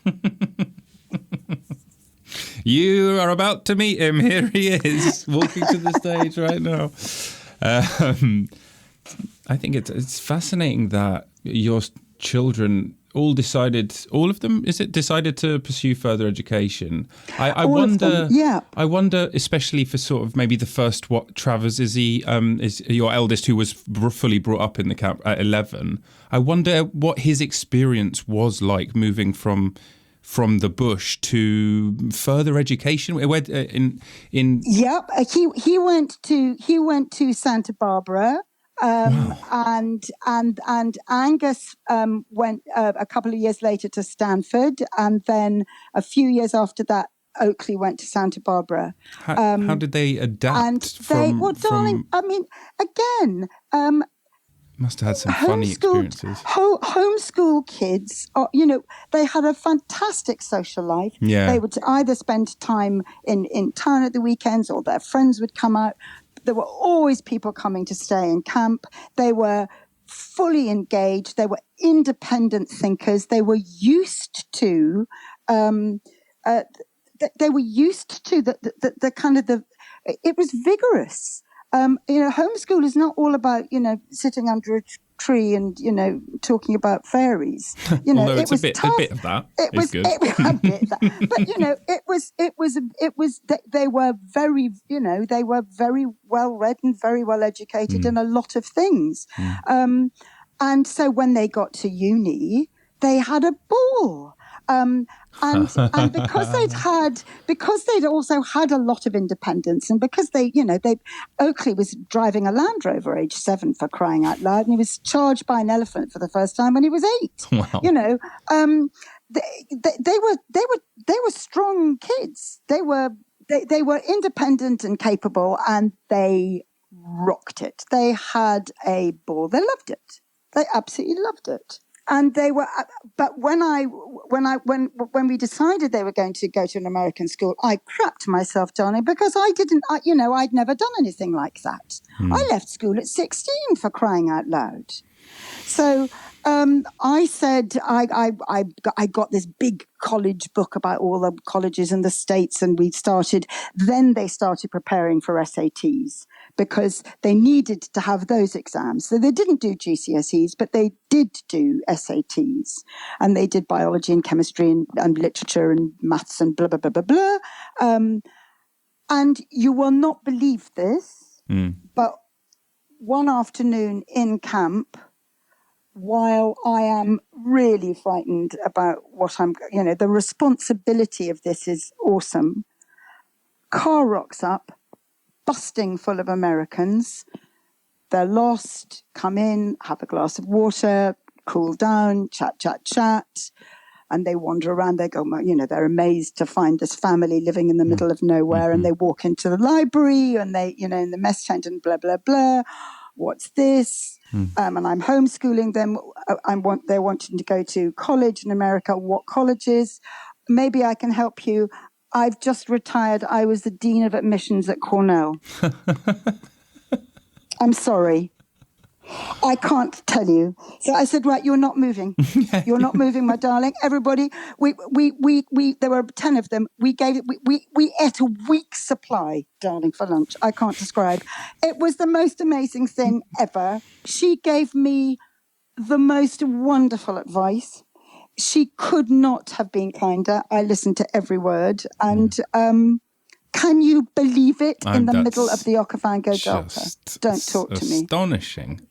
You are about to meet him. Here he is, walking to the stage right now. I think it's fascinating that your children all of them, decided to pursue further education. I wonder, I wonder, especially for sort of maybe the first, Travers, is your eldest, who was fully brought up in the camp at 11. I wonder what his experience was like moving from the bush to further education. Yep, he went to Santa Barbara. Wow. And Angus went a couple of years later to Stanford, and then a few years after that, Oakley went to Santa Barbara. How did they adapt? Darling, I mean, again, must have had some funny experiences. Homeschool kids, they had a fantastic social life. Yeah. They would either spend time in town at the weekends, or their friends would come out. There were always people coming to stay in camp. They were fully engaged. They were independent thinkers. They were used to the kind of it was vigorous. Homeschool is not all about, sitting under a tree and, talking about fairies. Although it's a bit of that. It was a bit of that. But, they were very, they were very well read and very well educated in a lot of things. And so when they got to uni, they had a ball. And because they'd also had a lot of independence, and because Oakley was driving a Land Rover age 7, for crying out loud, and he was charged by an elephant for the first time when he was 8. Wow. They were strong kids. They were independent and capable, and they rocked it. They had a ball. They loved it. They absolutely loved it. And they were, but when we decided they were going to go to an American school, I crapped myself, darling, because I'd never done anything like that. I left school at 16, for crying out loud. So I said, I got this big college book about all the colleges in the States, and they started preparing for SATs, because they needed to have those exams. So they didn't do GCSEs, but they did do SATs. And they did biology and chemistry and literature and maths and blah, blah, blah, blah, blah. And you will not believe this, but one afternoon in camp, while I am really frightened about the responsibility of this is awesome, car rocks up, busting full of Americans. They're lost, come in, have a glass of water, cool down, chat, and they wander around. They go, they're amazed to find this family living in the middle of nowhere, and they walk into the library, and they, in the mess tent, and blah, blah, blah. What's this? And I'm homeschooling them. They're wanting to go to college in America. What colleges? Maybe I can help you. I've just retired. I was the Dean of Admissions at Cornell. I'm sorry. I can't tell you. So I said, right, you're not moving. You're not moving, my darling. Everybody, we there were 10 of them. We ate a week's supply, darling, for lunch. I can't describe. It was the most amazing thing ever. She gave me the most wonderful advice. She could not have been kinder. I listened to every word. And can you believe it? In the middle of the Okavango Delta. Don't talk to me. Astonishing.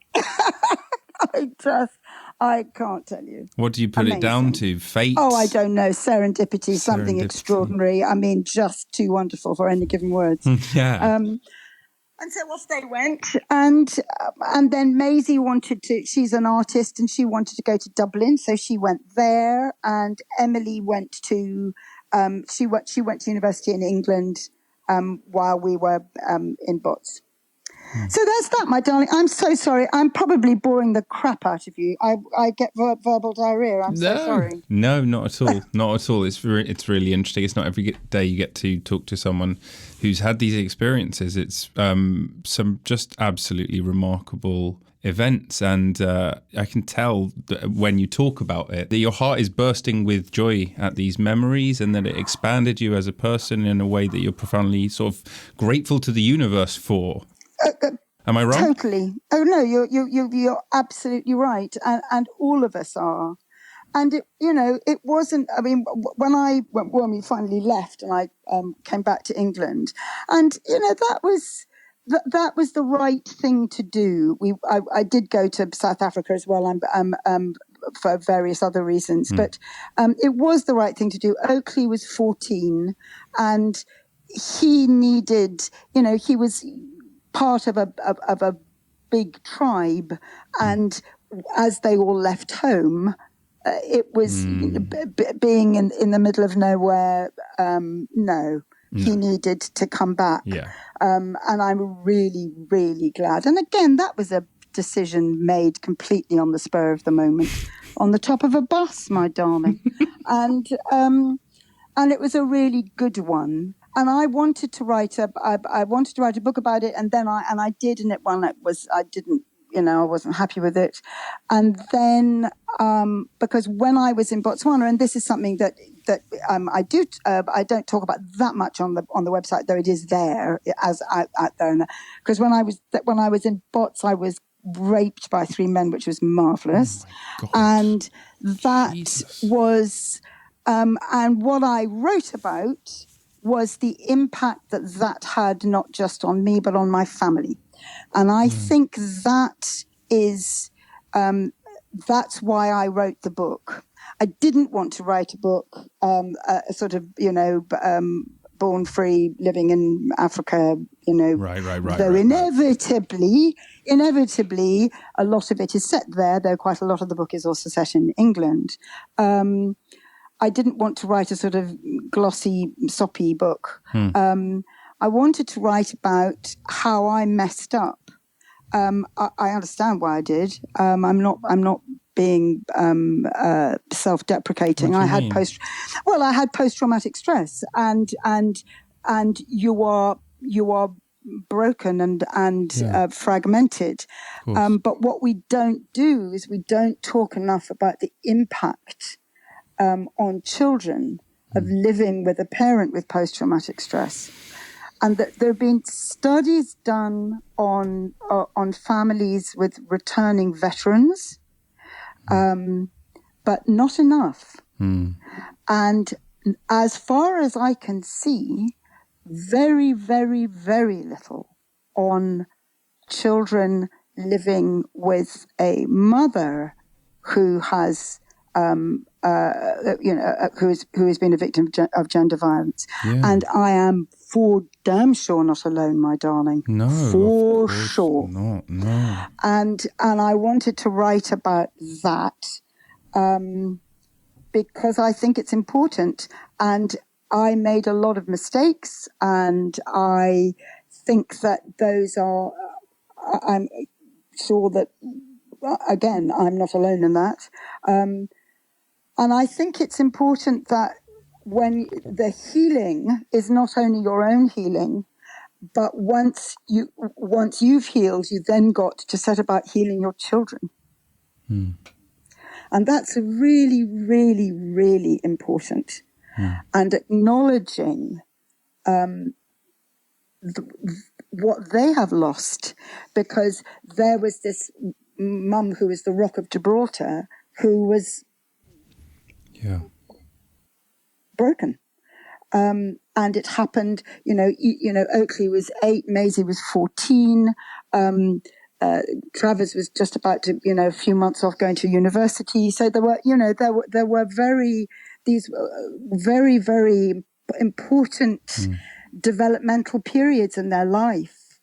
I can't tell you. What do you put it down to? Fate? Oh, I don't know. Serendipity, something extraordinary. I mean, just too wonderful for any given words. Yeah. And so off they went, and then Maisie she's an artist, and she wanted to go to Dublin, so she went there, and Emily went to, she went to university in England while we were in Bots. So that's that, my darling. I'm so sorry. I'm probably boring the crap out of you. I get verbal diarrhea. I'm so sorry. No, not at all. Not at all. It's really interesting. It's not every day you get to talk to someone who's had these experiences. It's some just absolutely remarkable events, and I can tell that when you talk about it that your heart is bursting with joy at these memories, and that it expanded you as a person in a way that you're profoundly sort of grateful to the universe for. Am I wrong? Totally. Oh no, you're absolutely right, and all of us are. And it wasn't. I mean, when we finally left, and I came back to England, and that was the right thing to do. I did go to South Africa as well. For various other reasons, but it was the right thing to do. Oakley was 14, and he needed. He was part of a big tribe, and as they all left home, it was being in the middle of nowhere. He needed to come back, and I'm really, really glad. And again, that was a decision made completely on the spur of the moment, on the top of a bus, my darling, and it was a really good one. And I wanted to write a book about it, and then I did, and I wasn't happy with it. And then because when I was in Botswana, and this is something that I don't talk about that much on the website, though it is there as out there. Because when I was in Bots, I was raped by 3 men, which was marvelous, and that was and what I wrote about was the impact that had not just on me, but on my family. And I think that is, that's why I wrote the book. I didn't want to write a book, born free, living in Africa, Right. Though inevitably, a lot of it is set there, though quite a lot of the book is also set in England. I didn't want to write a sort of glossy, soppy book. I wanted to write about how I messed up. I understand why I did. I'm not being self-deprecating. I had post-traumatic stress, and you are broken and fragmented. But what we don't do is we don't talk enough about the impact on children of living with a parent with post-traumatic stress, and that there have been studies done on families with returning veterans, but not enough. And as far as I can see, very, very, very little on children living with a mother who has who has been a victim of gender violence. And I am for damn sure not alone, my darling. No, for sure. No. And I wanted to write about that because I think it's important. And I made a lot of mistakes, and I think that those are. I'm sure that. Again, I'm not alone in that. And I think it's important that when the healing is not only your own healing, but once you've healed, you then got to set about healing your children. And that's really, really, really important. And acknowledging what they have lost, because there was this mum who was the Rock of Gibraltar who was broken, and it happened. Oakley was 8, Maisie was 14, Travers was just about to, a few months off going to university. So there were very very important developmental periods in their life.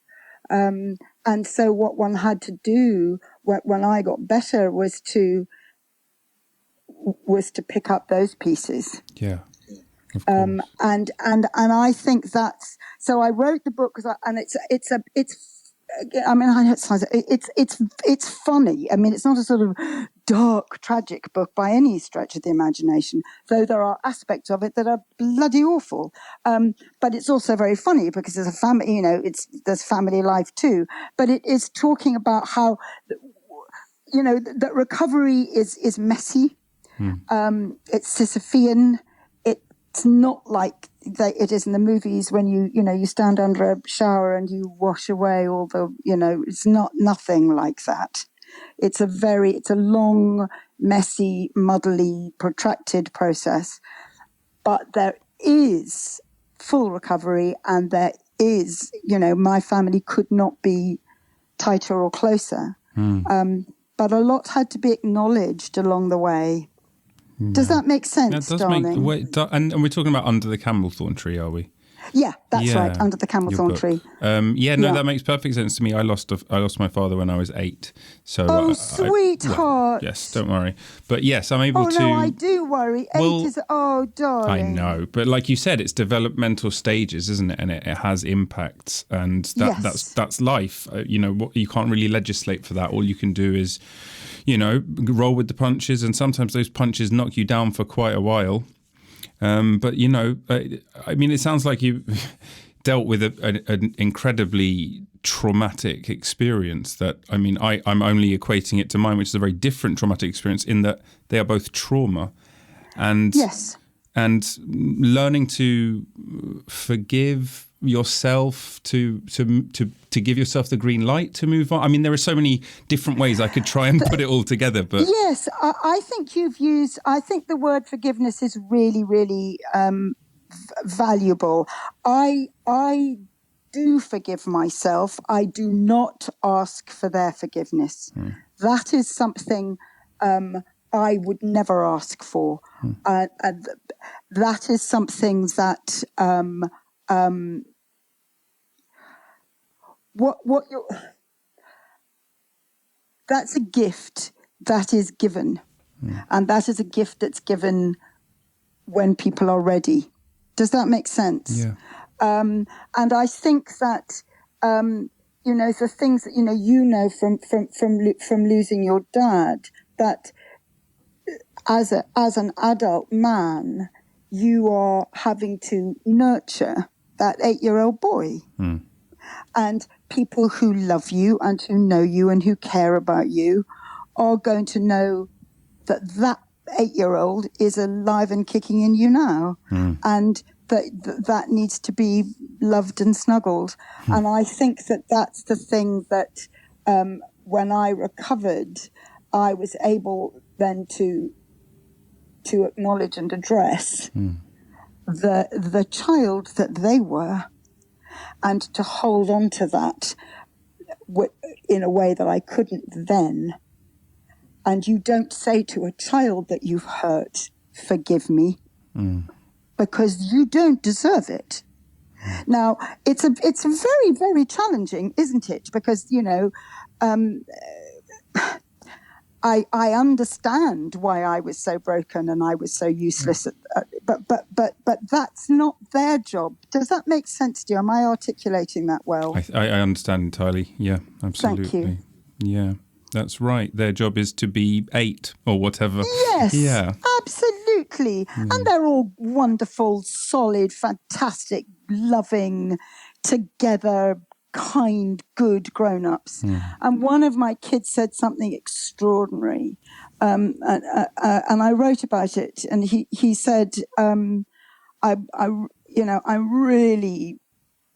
And so what one had to do when I got better was to pick up those pieces. Yeah. Of course. And I think that's, so I wrote the book and it's I mean, I know it's funny. I mean, it's not a sort of dark, tragic book by any stretch of the imagination, though there are aspects of it that are bloody awful. But it's also very funny because there's a family, there's family life too. But it is talking about how, that recovery is messy. It's Sisyphean. It's not like it is in the movies when you stand under a shower and you wash away all the, it's nothing like that. It's a long, messy, muddly, protracted process. But there is full recovery, and there is, my family could not be tighter or closer. But a lot had to be acknowledged along the way. Does that make sense, darling? And we're talking about Under the Camelthorn Tree, are we? Yeah, that's right. Under the Camelthorn Tree. That makes perfect sense to me. I lost my father when I was 8. So sweetheart. Yes, don't worry. But yes, I'm able to. Oh no, I do worry. 8 is darling. I know, but like you said, it's developmental stages, isn't it? And it has impacts, and that's life. You can't really legislate for that. All you can do is, roll with the punches, and sometimes those punches knock you down for quite a while. But I mean, it sounds like you dealt with an incredibly traumatic experience that, I mean, I'm only equating it to mine, which is a very different traumatic experience in that they are both trauma. And yes. And learning to forgive yourself, to give yourself the green light to move on. I mean, there are so many different ways I could try and put it all together. But yes, I think I think the word forgiveness is really, really valuable. I do forgive myself. I do not ask for their forgiveness. That is something I would never ask for. That is something that that's a gift that is given, and that is a gift that's given when people are ready. Does that make sense? Yeah. And I think that the things that from losing your dad, that as an adult man, you are having to nurture that 8-year-old boy. And people who love you and who know you and who care about you are going to know that 8-year-old is alive and kicking in you now. And that needs to be loved and snuggled. And I think that that's the thing that when I recovered, I was able then to acknowledge and address the child that they were, and to hold on to that in a way that I couldn't then. And you don't say to a child that you've hurt, forgive me, because you don't deserve it. Now, it's very, very challenging, isn't it? Because, I understand why I was so broken and I was so useless, but that's not their job. Does that make sense to you? Am I articulating that well? I understand entirely. Yeah, absolutely. Thank you. Yeah, that's right. Their job is to be 8 or whatever. Yes, yeah, absolutely. And they're all wonderful, solid, fantastic, loving, together, kind, good grown-ups. And one of my kids said something extraordinary, and I wrote about it. And he said, I really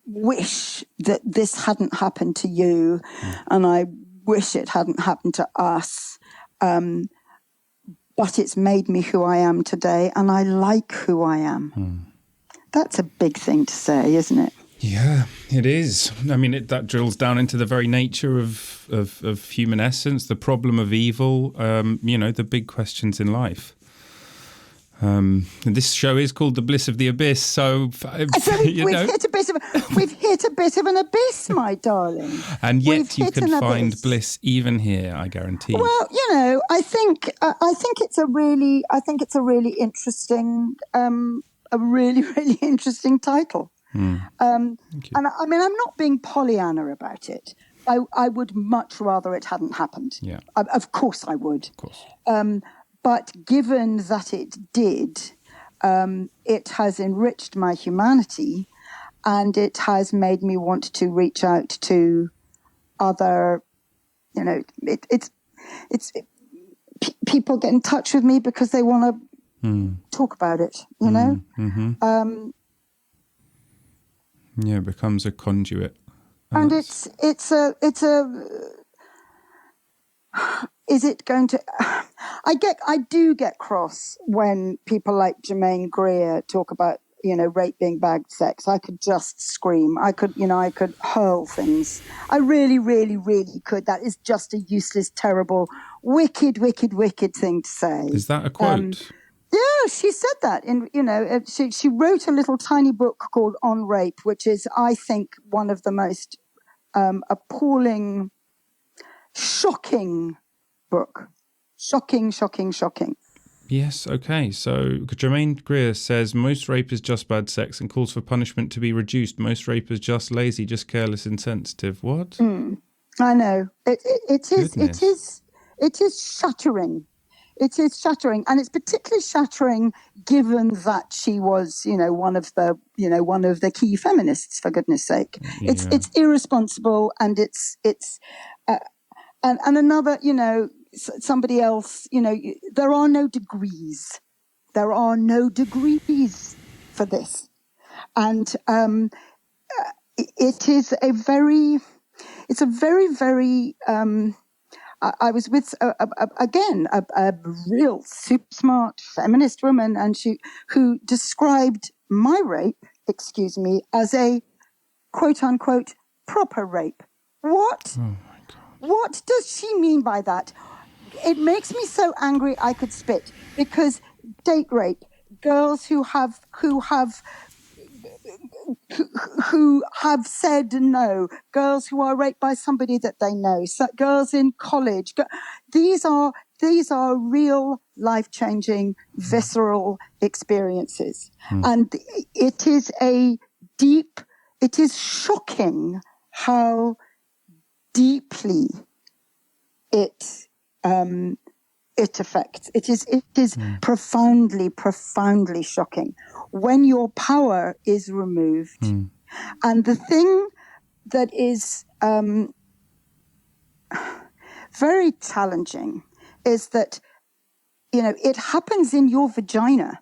wish that this hadn't happened to you, and I wish it hadn't happened to us. But it's made me who I am today, and I like who I am. That's a big thing to say, isn't it? Yeah, it is. I mean, that drills down into the very nature of human essence, the problem of evil, the big questions in life. And this show is called The Bliss of the Abyss, so we've hit a bit of an abyss, my darling. And yet you can find bliss even here, I guarantee. Well, I think it's a really interesting, a really, really interesting title. And I mean, I'm not being Pollyanna about it, I would much rather it hadn't happened. Yeah. Of course I would. Of course. But given that it did, it has enriched my humanity, and it has made me want to reach out to other, people get in touch with me because they want to talk about it, Mm-hmm. Yeah, it becomes a conduit. And is it going to, I do get cross when people like Germaine Greer talk about, rape being bad sex. I could just scream. I could hurl things. I really, really, really could. That is just a useless, terrible, wicked, wicked, wicked thing to say. Is that a quote? Yeah, she said that. She wrote a little tiny book called On Rape, which is, I think, one of the most appalling, shocking book. Shocking. Yes, okay. So Germaine Greer says, most rape is just bad sex and calls for punishment to be reduced. Most rape is just lazy, just careless, insensitive. What? I know. It is Goodness. it is shattering. It is shattering, and it's particularly shattering given that she was, one of the key feminists, for goodness sake. Yeah. It's irresponsible, and it's and another, somebody else, there are no degrees. There are no degrees for this. And it's a very, very, I was with, a real super smart feminist woman, and who described my rape, as a quote unquote proper rape. What? Oh my God. What does she mean by that? It makes me so angry I could spit, because date rape, girls who have said no, girls who are raped by somebody that they know, girls in college, these are real life-changing, visceral experiences. And it is shocking how deeply it affects. It is profoundly shocking when your power is removed. And the thing that is very challenging is that, it happens in your vagina,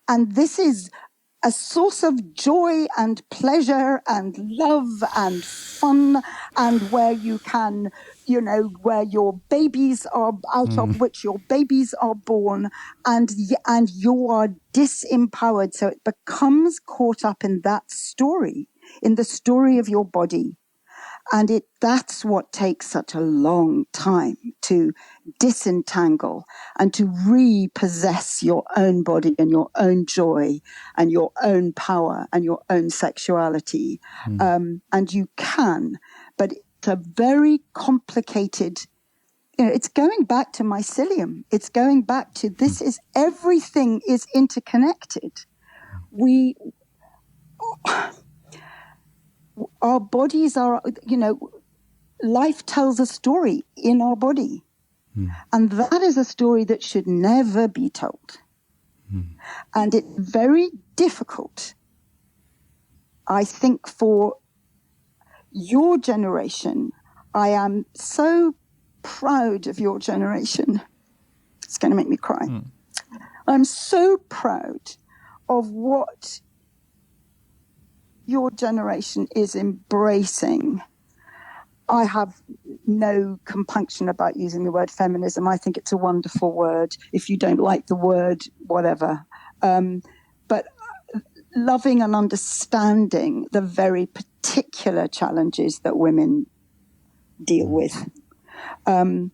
and this is a source of joy and pleasure and love and fun, and where you can, where your babies are out of which your babies are born, and you are disempowered. So it becomes caught up in that story, in the story of your body. And that's what takes such a long time to disentangle and to repossess your own body and your own joy and your own power and your own sexuality. And you can, but it's a very complicated, it's going back to mycelium. It's going back to everything is interconnected. Our bodies are, life tells a story in our body. And that is a story that should never be told. And it's very difficult, I think, for your generation. I am so proud of your generation. It's going to make me cry. I'm so proud of what your generation is embracing. I have no compunction about using the word feminism. I think it's a wonderful word. If you don't like the word, whatever. But loving and understanding the very particular challenges that women deal with. And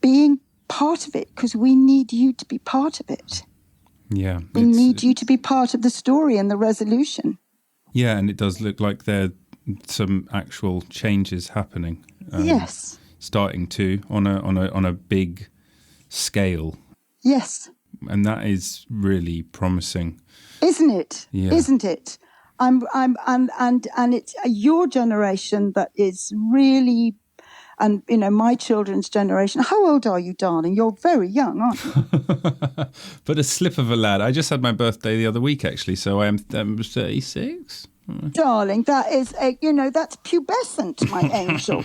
being part of it, because we need you to be part of it. Yeah. We need you to be part of the story and the resolution. Yeah, and it does look like there are some actual changes happening. Yes. Starting to on a big scale. Yes. And that is really promising. Isn't it? Yeah. Isn't it? And it's your generation that is really, and my children's generation. How old are you, darling? You're very young, aren't you? But a slip of a lad. I just had my birthday the other week, actually, so I'm 36. Darling, that is that's pubescent, my angel.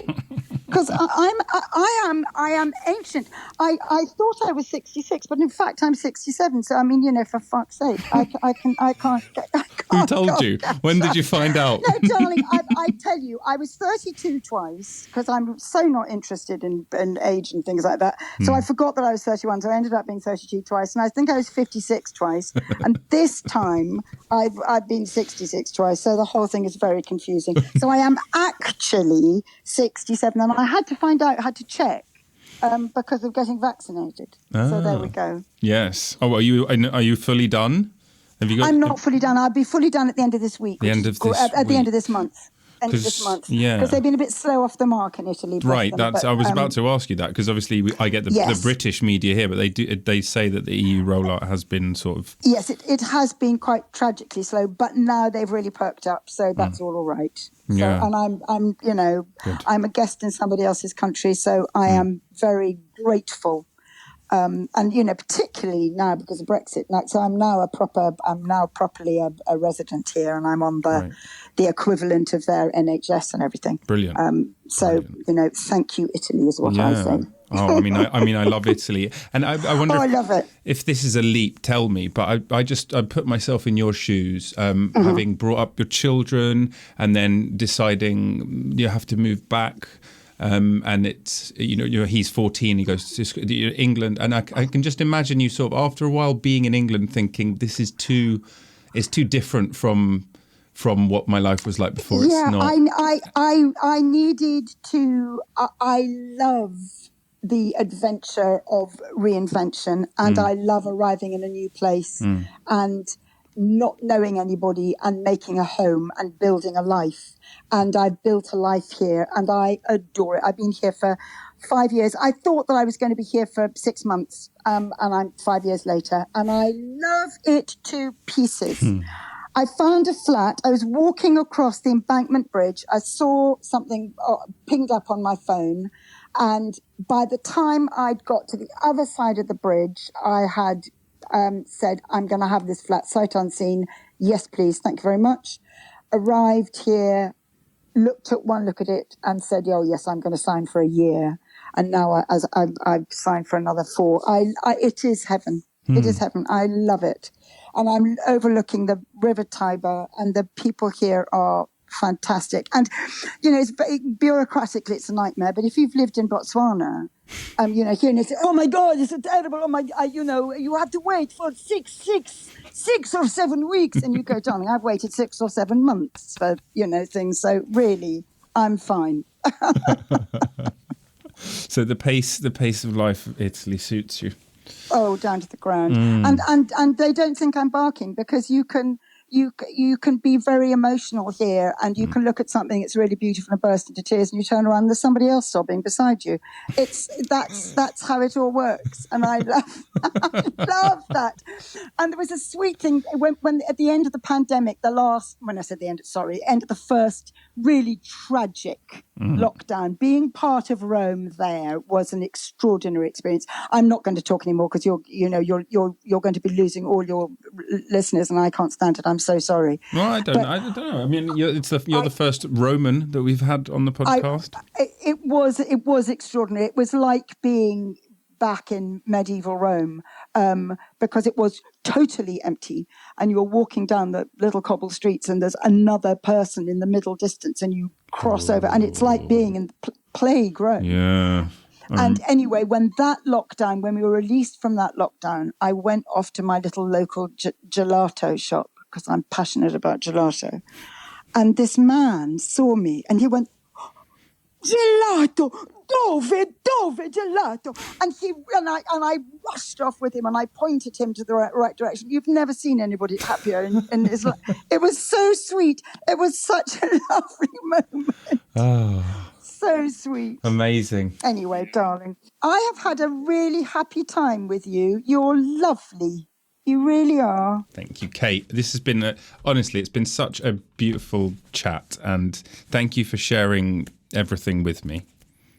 Because I am ancient. I thought I was 66, but in fact I'm 67. So I mean, for fuck's sake, I can't. Who told you? When did you find out? No, darling, I tell you, I was 32 twice because I'm so not interested in age and things like that. So I forgot that I was 31. So I ended up being 32 twice, and I think I was 56 twice. And this time I've been 66 twice. So the whole thing is very confusing. So I am actually 67, and I had to find out, had to check because of getting vaccinated. So there we go. Yes. Oh, are you fully done? Have you got? I'm not fully done. I'll be fully done at the end of this week. The end of this at the end of this month. End of this month. Yeah. Because they've been a bit slow off the mark in Italy. Right. I was about to ask you that, because obviously I get the British media here, but they say that the EU rollout has been sort of. Yes, it has been quite tragically slow, but now they've really perked up, so that's all right. So, Yeah. And I'm a guest in somebody else's country, so I am very grateful. And particularly now because of Brexit. So I'm now properly a resident here, and I'm on the equivalent of their NHS and everything. Brilliant. Brilliant. Thank you, Italy, is what I say. Oh, I mean, I love Italy, and I wonder. I love it. If this is a leap, tell me. But I put myself in your shoes, having brought up your children, and then deciding you have to move back. And it's, he's 14, he goes to England, and I can just imagine you sort of after a while being in England thinking this is too different from what my life was like before. Yeah, it's not. I needed to. I love the adventure of reinvention, and I love arriving in a new place and not knowing anybody and making a home and building a life. And I've built a life here, and I adore it. I've been here for 5 years. I thought that I was going to be here for 6 months, and I'm 5 years later, and I love it to pieces. I found a flat. I was walking across the Embankment Bridge. I saw something pinged up on my phone, and by the time I'd got to the other side of the bridge, I had said, I'm going to have this flat sight unseen. Yes, please. Thank you very much. Arrived here, took one look at it and said, oh, yes, I'm going to sign for a year. And now I've signed for another 4. It is heaven. It is heaven. I love it. And I'm overlooking the River Tiber, and the people here are fantastic. And, it's bureaucratically, it's a nightmare. But if you've lived in Botswana, here and they say, oh my God, it's terrible. Oh my, you have to wait for 6 or 7 weeks. And you go, darling, I've waited 6 or 7 months for, things. So really, I'm fine. So the pace of life of Italy suits you. Oh, down to the ground. And they don't think I'm barking, because you can be very emotional here, and you can look at something that's really beautiful and burst into tears, and you turn around and there's somebody else sobbing beside you. That's how it all works, and I love that. And there was a sweet thing when at the end of the pandemic, end of the first really tragic lockdown, being part of Rome there was an extraordinary experience. I'm not going to talk anymore because you're going to be losing all your listeners, and I can't stand it. I'm so sorry. Well, I don't know. I mean, you're the first Roman that we've had on the podcast. It was extraordinary. It was like being back in medieval Rome, because it was totally empty, and you're walking down the little cobble streets, and there's another person in the middle distance, and you cross over, and it's like being in plague Rome. Yeah. And anyway, when we were released from that lockdown, I went off to my little local gelato shop, because I'm passionate about gelato. And this man saw me, and he went, gelato, dove gelato. And I rushed off with him, and I pointed him to the right direction. You've never seen anybody happier in his life. It was so sweet. It was such a lovely moment. Oh. So sweet. Amazing. Anyway, darling, I have had a really happy time with you. You're lovely. You really are. Thank you, Kate. This has been, honestly, it's been such a beautiful chat. And thank you for sharing everything with me.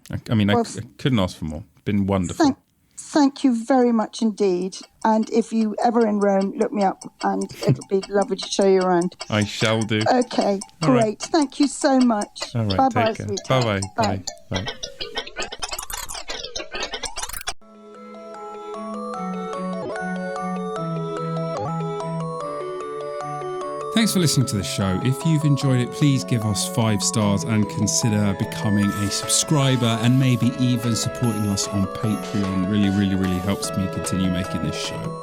I couldn't ask for more. It's been wonderful. Thank you very much indeed. And if you ever in Rome, look me up and it'll be lovely to show you around. I shall do. Okay, All great. Right. Thank you so much. All right, bye-bye, take care. sweetheart. Bye-bye. Bye. Thanks for listening to the show. If you've enjoyed it, please give us 5 stars and consider becoming a subscriber and maybe even supporting us on Patreon. Really, really, really helps me continue making this show.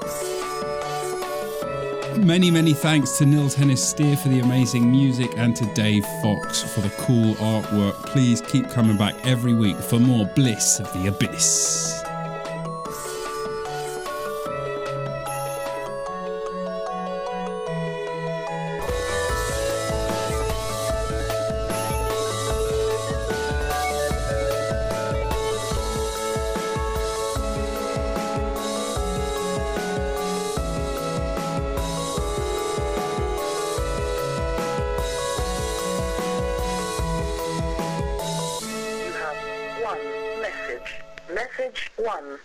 Many, many thanks to Nils Hennis Steer for the amazing music and to Dave Fox for the cool artwork. Please keep coming back every week for more Bliss of the Abyss. Message 1.